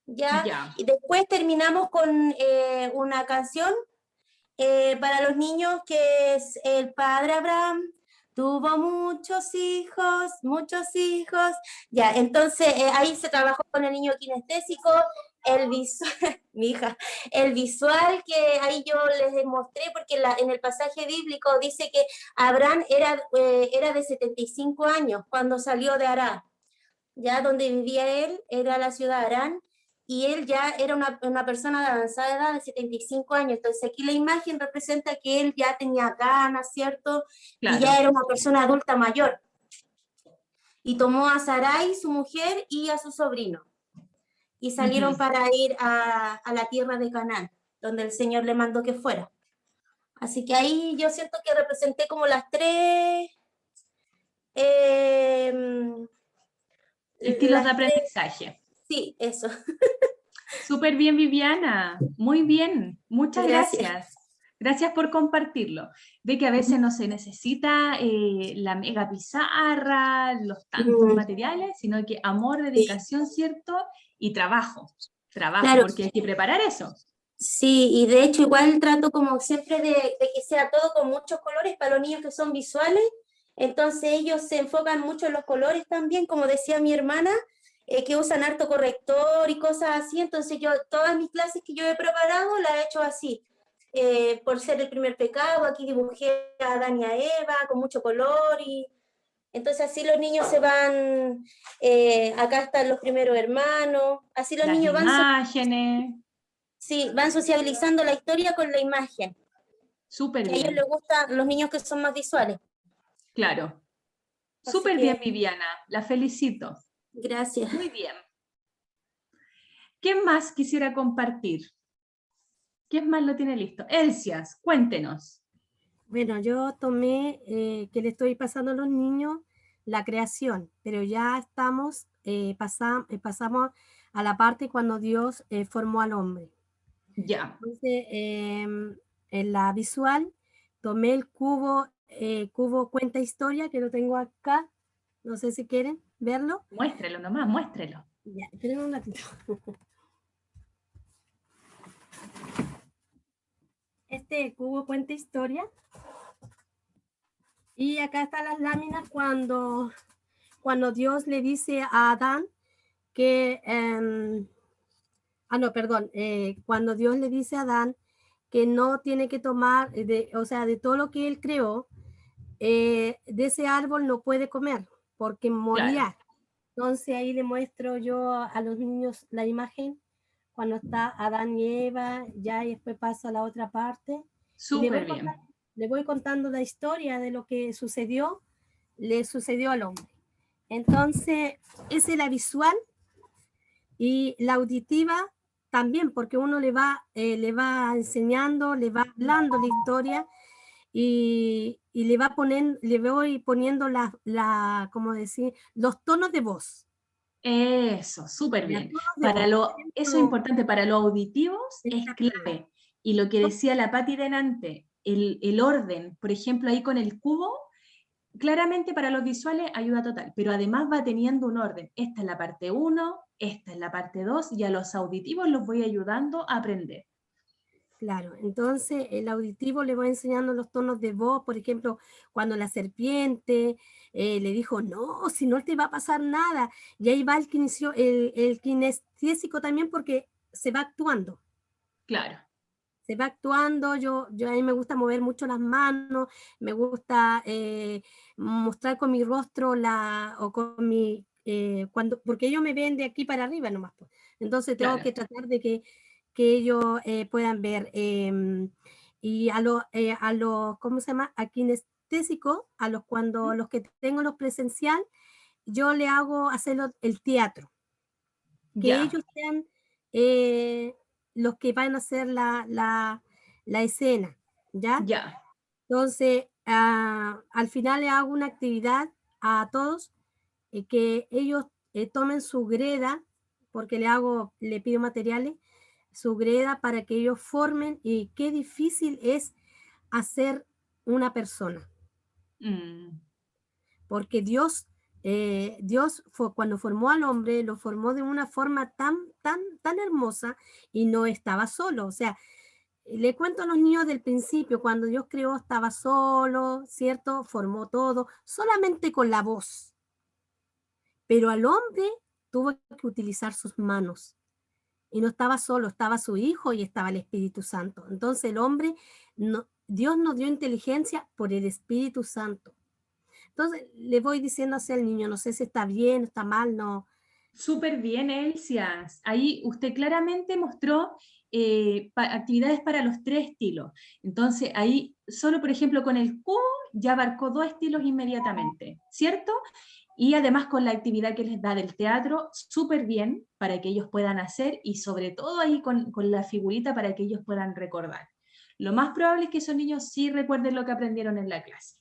¿ya? Y después terminamos con una canción para los niños que es el padre Abraham tuvo muchos hijos, ya, entonces ahí se trabajó con el niño kinestésico, el visual, mi hija, el visual que ahí yo les mostré, porque en el pasaje bíblico dice que Abraham era de 75 años cuando salió de Harán, ya donde vivía él, era la ciudad de Harán, y él ya era una persona de avanzada edad de 75 años, entonces aquí la imagen representa que él ya tenía ganas, ¿cierto? Claro. Y ya era una persona adulta mayor. Y tomó a Sarai, su mujer, y a su sobrino, y salieron para ir a la tierra de Canaán, donde el Señor le mandó que fuera. Así que ahí yo siento que representé como las 3...
estilos de aprendizaje.
Sí, eso.
Súper bien, Viviana. Muy bien. Muchas gracias. Gracias por compartirlo. Ve que a veces no se necesita la mega pizarra, los tantos materiales, sino que amor, dedicación, ¿cierto? Y trabajo. Claro. Porque hay que preparar eso.
Sí, y de hecho igual trato como siempre de que sea todo con muchos colores para los niños que son visuales. Entonces ellos se enfocan mucho en los colores también, como decía mi hermana, que usan harto corrector y cosas así. Entonces yo, todas mis clases que yo he preparado las he hecho así. Por ser el primer pecado, aquí dibujé a Adán y a Eva con mucho color. Y entonces así los niños se van, acá están los primeros hermanos, así los niños van...
imágenes.
Sí, van sociabilizando la historia con la imagen.
Súper bien.
A ellos les gustan los niños que son más visuales.
Claro. Súper bien, Viviana. La felicito.
Gracias.
Muy bien. ¿Quién más quisiera compartir? ¿Quién más lo tiene listo? Elsias, cuéntenos.
Bueno, yo tomé, que le estoy pasando a los niños, la creación, pero ya estamos, pasamos a la parte cuando Dios formó al hombre.
Ya.
Entonces, en la visual, tomé el cubo, cubo cuenta historia, que lo tengo acá. No sé si quieren verlo.
Muéstrelo nomás, muéstrelo.
Ya, esperen un ratito. Este cubo cuenta historia. Y acá están las láminas cuando Dios le dice a Adán que, cuando Dios le dice a Adán que no tiene que tomar, o sea, de todo lo que él creó, de ese árbol no puede comer, porque morirá.
Claro.
Entonces ahí le muestro yo a los niños la imagen, cuando está Adán y Eva, ya, y después paso a la otra parte.
Súper bien.
Le voy contando la historia de lo que sucedió, le sucedió al hombre. Entonces, esa es la visual, y la auditiva también, porque uno le va enseñando, le va hablando la historia, y le voy poniendo ¿cómo decir? Los tonos de voz.
Eso, súper bien. Eso es
ejemplo,
importante, para los auditivos es clave. Y lo que decía la Patti delante, el orden, por ejemplo, ahí con el cubo, claramente para los visuales ayuda total, pero además va teniendo un orden. Esta es la parte 1, esta es la parte 2, y a los auditivos los voy ayudando a aprender.
Claro, entonces el auditivo le va enseñando los tonos de voz, por ejemplo, cuando la serpiente le dijo, no, si no te va a pasar nada, y ahí va el kinestésico también, porque se va actuando.
Claro.
Se va actuando, yo a mí me gusta mover mucho las manos, me gusta mostrar con mi rostro o con mi, porque ellos me ven de aquí para arriba nomás, pues. Entonces tengo que tratar de que ellos puedan ver. Y a los, ¿cómo se llama? A kinestésico, cuando los que tengo los presencial, yo le hago hacerlo el teatro. Que ellos sean los que van a hacer la escena, ¿ya?
Ya.
Entonces, al final le hago una actividad a todos, que ellos tomen su greda, porque le pido materiales, su greda para que ellos formen, y qué difícil es hacer una persona. Porque Dios cuando formó al hombre, lo formó de una forma tan hermosa, y no estaba solo. O sea, le cuento a los niños del principio, cuando Dios creó estaba solo, ¿cierto? Formó todo, solamente con la voz. Pero al hombre tuvo que utilizar sus manos. Y no estaba solo, estaba su Hijo y estaba el Espíritu Santo. Entonces el hombre, Dios nos dio inteligencia por el Espíritu Santo. Entonces le voy diciendo hacia el niño, no sé si está bien, está mal, no.
Súper bien, Elsias. Ahí usted claramente mostró actividades para los 3 estilos. Entonces ahí, solo por ejemplo con el cubo, ya abarcó 2 estilos inmediatamente, ¿cierto? Y además con la actividad que les da del teatro, súper bien para que ellos puedan hacer, y sobre todo ahí con la figurita para que ellos puedan recordar. Lo más probable es que esos niños sí recuerden lo que aprendieron en la clase.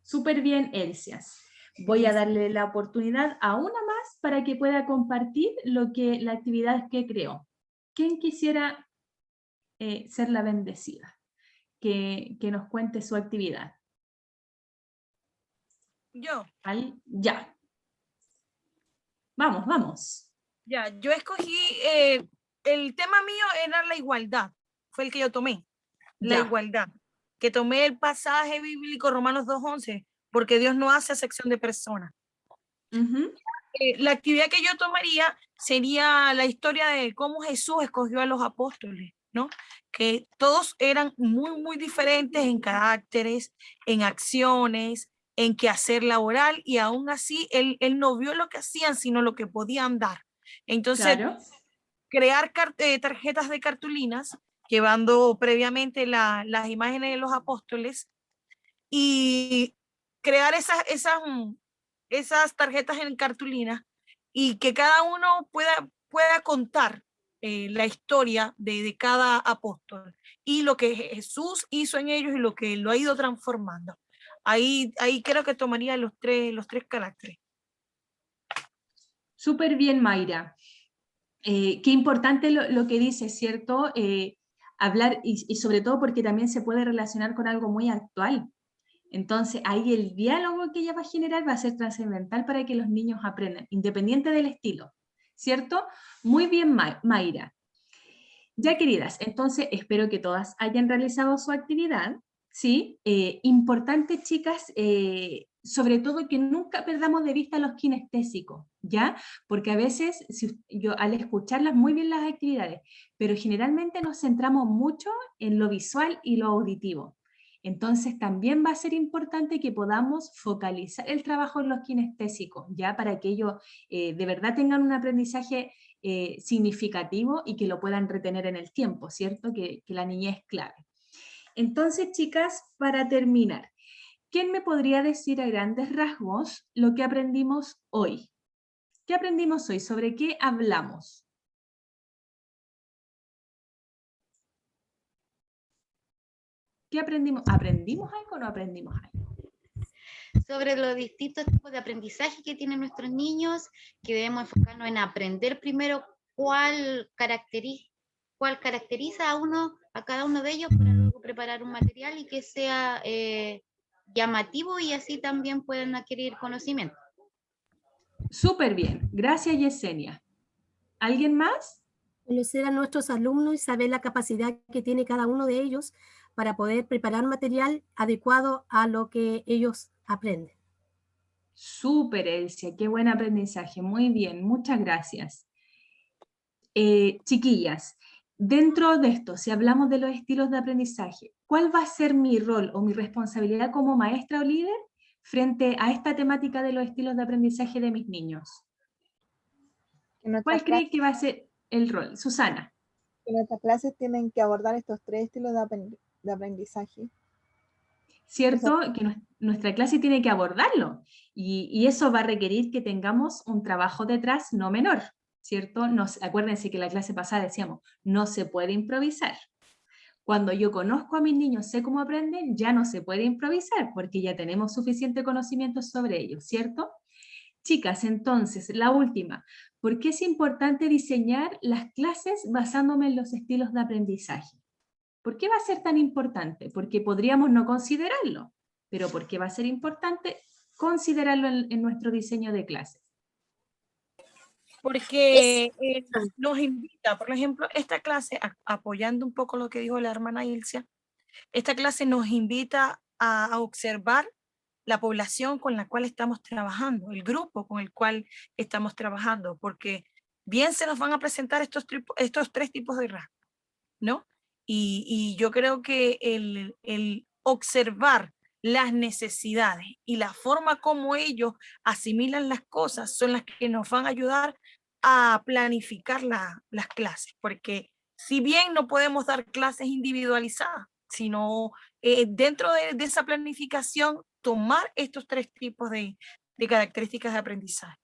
Súper bien, Elsias. Voy a darle la oportunidad a una más para que pueda compartir la actividad que creó. ¿Quién quisiera ser la bendecida? Que nos cuente su actividad.
Yo.
Ya. Vamos.
Ya, yo escogí, el tema mío era la igualdad, fue el que yo tomé, la igualdad, que tomé el pasaje bíblico Romanos 2:11, porque Dios no hace acepción de personas. La actividad que yo tomaría sería la historia de cómo Jesús escogió a los apóstoles, ¿no? Que todos eran muy diferentes en caracteres, en acciones, en quehacer laboral, y aún así él no vio lo que hacían, sino lo que podían dar. Entonces, crear tarjetas de cartulinas, llevando previamente las imágenes de los apóstoles, y crear esas tarjetas en cartulina, y que cada uno pueda contar la historia de cada apóstol y lo que Jesús hizo en ellos y lo que lo ha ido transformando. Ahí creo que tomaría los tres caracteres.
Súper bien, Mayra. Qué importante lo que dices, ¿cierto? Hablar, y sobre todo porque también se puede relacionar con algo muy actual. Entonces, ahí el diálogo que ella va a generar va a ser trascendental para que los niños aprendan, independiente del estilo, ¿cierto? Muy bien, Mayra. Ya, queridas, entonces espero que todas hayan realizado su actividad, ¿sí? Importante, chicas, sobre todo que nunca perdamos de vista los kinestésicos, ¿ya? Porque a veces, yo al escucharlas muy bien las actividades, pero generalmente nos centramos mucho en lo visual y lo auditivo. Entonces también va a ser importante que podamos focalizar el trabajo en los kinestésicos, ¿ya? Para que ellos de verdad tengan un aprendizaje significativo y que lo puedan retener en el tiempo, ¿cierto? Que la niñez es clave. Entonces, chicas, para terminar, ¿quién me podría decir a grandes rasgos lo que aprendimos hoy? ¿Qué aprendimos hoy? ¿Sobre qué hablamos? ¿Qué aprendimos? ¿Aprendimos algo o no aprendimos algo?
Sobre los distintos tipos de aprendizaje que tienen nuestros niños, que debemos enfocarnos en aprender primero cuál caracteriza a cada uno de ellos para luego preparar un material y que sea llamativo y así también puedan adquirir conocimiento.
Súper bien, gracias Yesenia. ¿Alguien más?
Conocer a nuestros alumnos y saber la capacidad que tiene cada uno de ellos para poder preparar material adecuado a lo que ellos aprenden.
Súper, Elsia, qué buen aprendizaje, muy bien, muchas gracias. Chiquillas, dentro de esto, si hablamos de los estilos de aprendizaje, ¿cuál va a ser mi rol o mi responsabilidad como maestra o líder frente a esta temática de los estilos de aprendizaje de mis niños? ¿Cuál cree que va a ser el rol? Susana.
Que nuestras clases tienen que abordar estos 3 estilos de aprendizaje.
¿Cierto? Que nuestra clase tiene que abordarlo y eso va a requerir que tengamos un trabajo detrás no menor, ¿cierto? Acuérdense que la clase pasada decíamos, no se puede improvisar. Cuando yo conozco a mis niños, sé cómo aprenden, ya no se puede improvisar porque ya tenemos suficiente conocimiento sobre ellos, ¿cierto? Chicas, entonces, la última, ¿por qué es importante diseñar las clases basándome en los estilos de aprendizaje? ¿Por qué va a ser tan importante? Porque podríamos no considerarlo, pero ¿por qué va a ser importante considerarlo en nuestro diseño de clases?
Porque nos invita, por ejemplo, esta clase, apoyando un poco lo que dijo la hermana Ilcia, esta clase nos invita a observar la población con la cual estamos trabajando, el grupo con el cual estamos trabajando, porque bien se nos van a presentar estos 3 tipos de rasgos, ¿no? Y yo creo que el observar las necesidades y la forma como ellos asimilan las cosas son las que nos van a ayudar a planificar las clases, porque si bien no podemos dar clases individualizadas, sino dentro de esa planificación tomar estos 3 tipos de características de aprendizaje.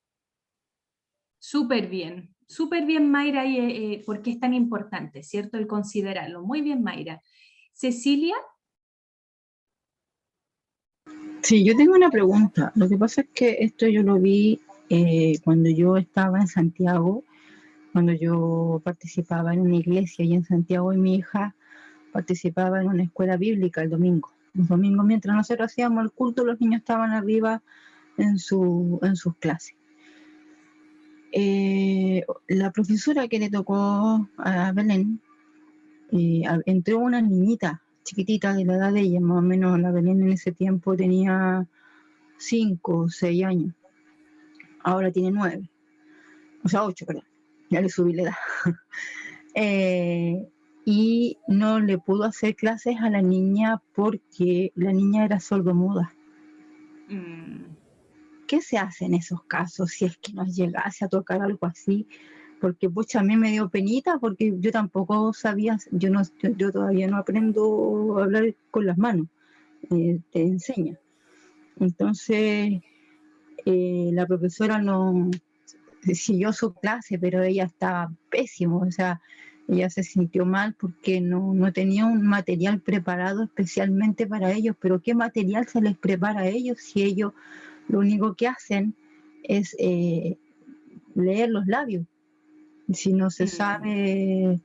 Súper bien Mayra, y por qué es tan importante, ¿cierto? El considerarlo. Muy bien, Mayra. Cecilia.
Sí, yo tengo una pregunta. Lo que pasa es que esto yo lo vi cuando yo estaba en Santiago, cuando yo participaba en una iglesia y en Santiago, y mi hija participaba en una escuela bíblica el domingo. Los domingos, mientras nosotros hacíamos el culto, los niños estaban arriba en sus clases. La profesora que le tocó a Belén, entró una niñita chiquitita de la edad de ella, más o menos. La Belén en ese tiempo tenía 5 o 6 años, ahora tiene 9, o sea 8, perdón, ya le subí la edad. Y no le pudo hacer clases a la niña porque la niña era sordomuda. ¿Qué se hace en esos casos si es que nos llegase a tocar algo así? Porque pucha, a mí me dio penita porque yo tampoco sabía, yo todavía no aprendo a hablar con las manos, te enseña. Entonces la profesora siguió su clase, pero ella estaba pésimo, o sea, ella se sintió mal porque no tenía un material preparado especialmente para ellos, pero ¿qué material se les prepara a ellos si ellos lo único que hacen es leer los labios? Si no se sabe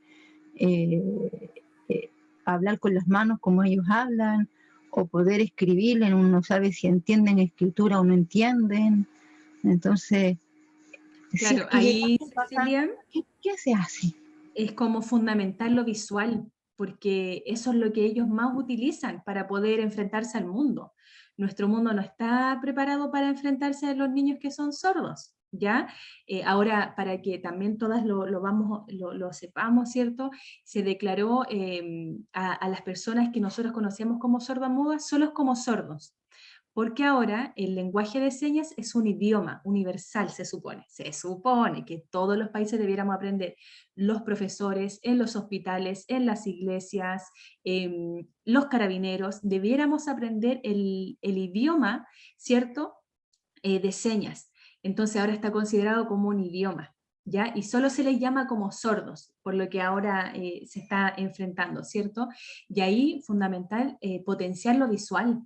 hablar con las manos como ellos hablan, o poder escribir, uno no sabe si entienden escritura o no entienden. Entonces, si
Claro, ahí, Cecilia,
¿qué se hace?
es como fundamental lo visual, porque eso es lo que ellos más utilizan para poder enfrentarse al mundo. Nuestro mundo no está preparado para enfrentarse a los niños que son sordos, ¿ya? Ahora, para que también todas lo sepamos, ¿cierto? Se declaró a las personas que nosotros conocíamos como sordomudas, solos como sordos. Porque ahora el lenguaje de señas es un idioma universal, se supone. Se supone que todos los países debiéramos aprender, los profesores, en los hospitales, en las iglesias, los carabineros, debiéramos aprender el idioma, ¿cierto? De señas. Entonces ahora está considerado como un idioma, ¿ya? Y solo se les llama como sordos, por lo que ahora se está enfrentando, ¿cierto? Y ahí, fundamental, potenciar lo visual.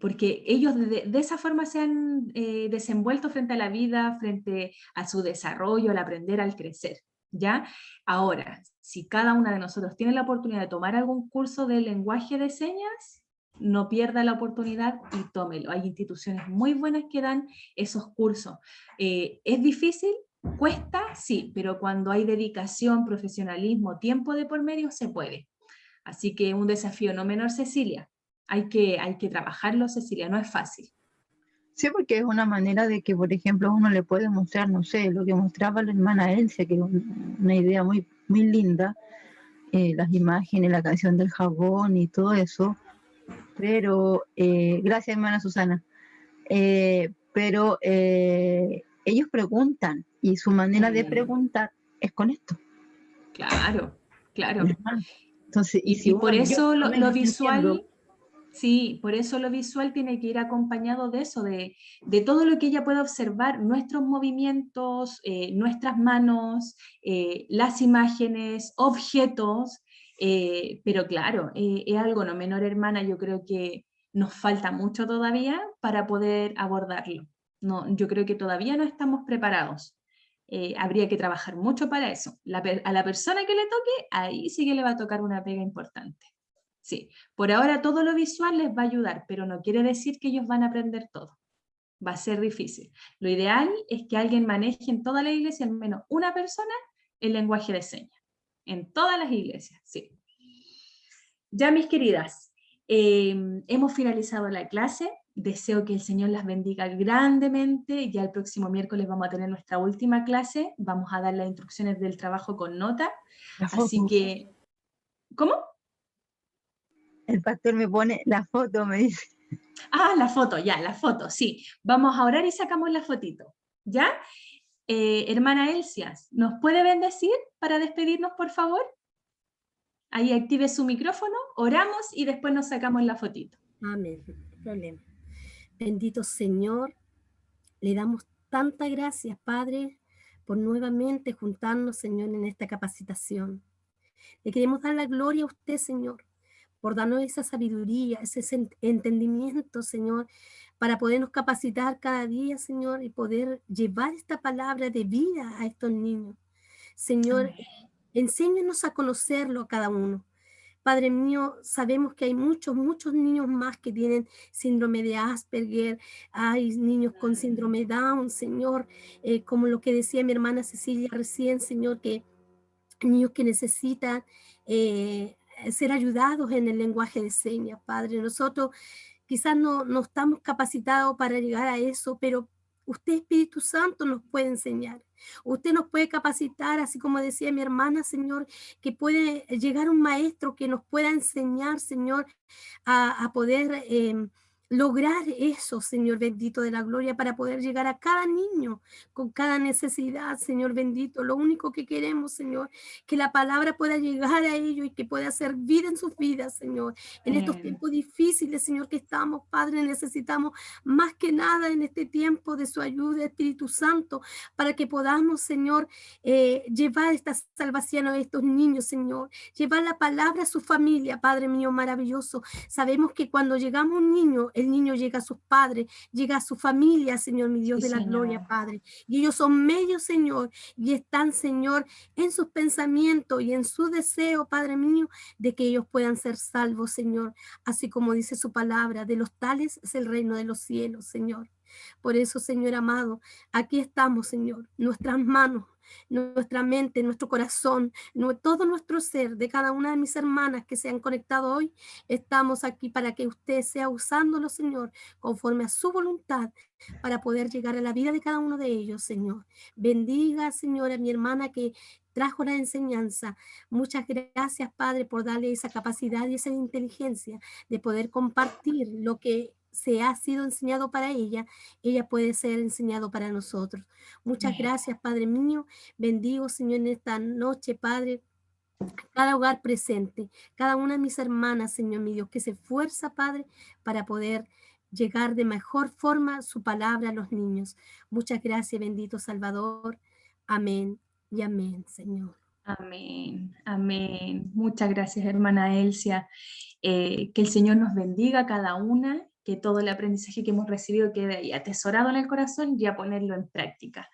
Porque ellos de esa forma se han desenvuelto frente a la vida, frente a su desarrollo, al aprender, al crecer, ¿ya? Ahora, si cada una de nosotros tiene la oportunidad de tomar algún curso de lenguaje de señas, no pierda la oportunidad y tómelo. Hay instituciones muy buenas que dan esos cursos. ¿Es difícil? ¿Cuesta? Sí, pero cuando hay dedicación, profesionalismo, tiempo de por medio, se puede. Así que un desafío no menor, Cecilia. Hay que trabajarlo, Cecilia, no es fácil.
Sí, porque es una manera de que, por ejemplo, uno le puede mostrar, no sé, lo que mostraba la hermana Elsia, que es una idea muy, muy linda, las imágenes, la canción del jabón y todo eso, pero, gracias hermana Susana, pero ellos preguntan y su manera de preguntar es con esto.
Claro, claro.
Entonces,
y por eso lo visual... Sí, por eso lo visual tiene que ir acompañado de eso, de todo lo que ella pueda observar, nuestros movimientos, nuestras manos, las imágenes, objetos, pero claro, es algo no menor, hermana, yo creo que nos falta mucho todavía para poder abordarlo. No, yo creo que todavía no estamos preparados. Habría que trabajar mucho para eso. A la persona que le toque, ahí sí que le va a tocar una pega importante. Sí, por ahora todo lo visual les va a ayudar, pero no quiere decir que ellos van a aprender todo. Va a ser difícil. Lo ideal es que alguien maneje en toda la iglesia, al menos una persona, el lenguaje de señas. En todas las iglesias, sí. Ya, mis queridas, hemos finalizado la clase. Deseo que el Señor las bendiga grandemente. Ya el próximo miércoles vamos a tener nuestra última clase. Vamos a dar las instrucciones del trabajo con nota. Así que, ¿cómo?
El pastor me pone la foto, me dice.
Ah, la foto, ya, la foto, sí. Vamos a orar y sacamos la fotito, ¿ya? Hermana Elsias, ¿nos puede bendecir para despedirnos, por favor? Ahí active su micrófono, oramos y después nos sacamos la fotito.
Amén, no hay problema. Bendito Señor, le damos tantas gracias, Padre, por nuevamente juntarnos, Señor, en esta capacitación. Le queremos dar la gloria a usted, Señor, por darnos esa sabiduría, ese entendimiento, Señor, para podernos capacitar cada día, Señor, y poder llevar esta palabra de vida a estos niños. Señor, enséñanos a conocerlo a cada uno. Padre mío, sabemos que hay muchos niños más que tienen síndrome de Asperger, hay niños con síndrome Down, Señor, como lo que decía mi hermana Cecilia recién, Señor, que niños que necesitan ser ayudados en el lenguaje de señas, Padre. Nosotros quizás no estamos capacitados para llegar a eso, pero usted, Espíritu Santo, nos puede enseñar. Usted nos puede capacitar, así como decía mi hermana, Señor, que puede llegar un maestro que nos pueda enseñar, Señor, a poder lograr eso, Señor bendito de la gloria, para poder llegar a cada niño con cada necesidad, Señor bendito. Lo único que queremos, Señor, que la palabra pueda llegar a ellos y que pueda hacer vida en sus vidas, Señor. En estos tiempos difíciles, Señor, que estamos, Padre, necesitamos más que nada en este tiempo de su ayuda, Espíritu Santo, para que podamos, Señor, llevar esta salvación a estos niños, Señor. Llevar la palabra a su familia, Padre mío maravilloso. Sabemos que cuando llegamos a un niño, el niño llega a sus padres, llega a su familia, Señor, mi Dios
Sí,
de la
Señor.
gloria, Padre. Y ellos son medios, Señor, y están, Señor, en sus pensamientos y en su deseo, Padre mío, de que ellos puedan ser salvos, Señor. Así como dice su palabra, de los tales es el reino de los cielos, Señor. Por eso, Señor amado, aquí estamos, Señor, nuestras manos, nuestra mente, nuestro corazón, todo nuestro ser, de cada una de mis hermanas que se han conectado hoy, estamos aquí para que usted sea usándolo, Señor, conforme a su voluntad, para poder llegar a la vida de cada uno de ellos, Señor. Bendiga, Señor, a mi hermana que trajo la enseñanza. Muchas gracias, Padre, por darle esa capacidad y esa inteligencia de poder compartir lo que se ha sido enseñado para ella puede ser enseñado para nosotros. Muchas gracias, Padre mío. Bendigo, Señor, en esta noche, Padre, cada hogar presente, cada una de mis hermanas, Señor mi Dios, que se esfuerza, Padre, para poder llegar de mejor forma su palabra a los niños. Muchas gracias, bendito Salvador. Amén y amén, Señor.
Amén, amén. Muchas gracias, hermana Elsia. Que el Señor nos bendiga a cada una, que todo el aprendizaje que hemos recibido quede ahí atesorado en el corazón y a ponerlo en práctica.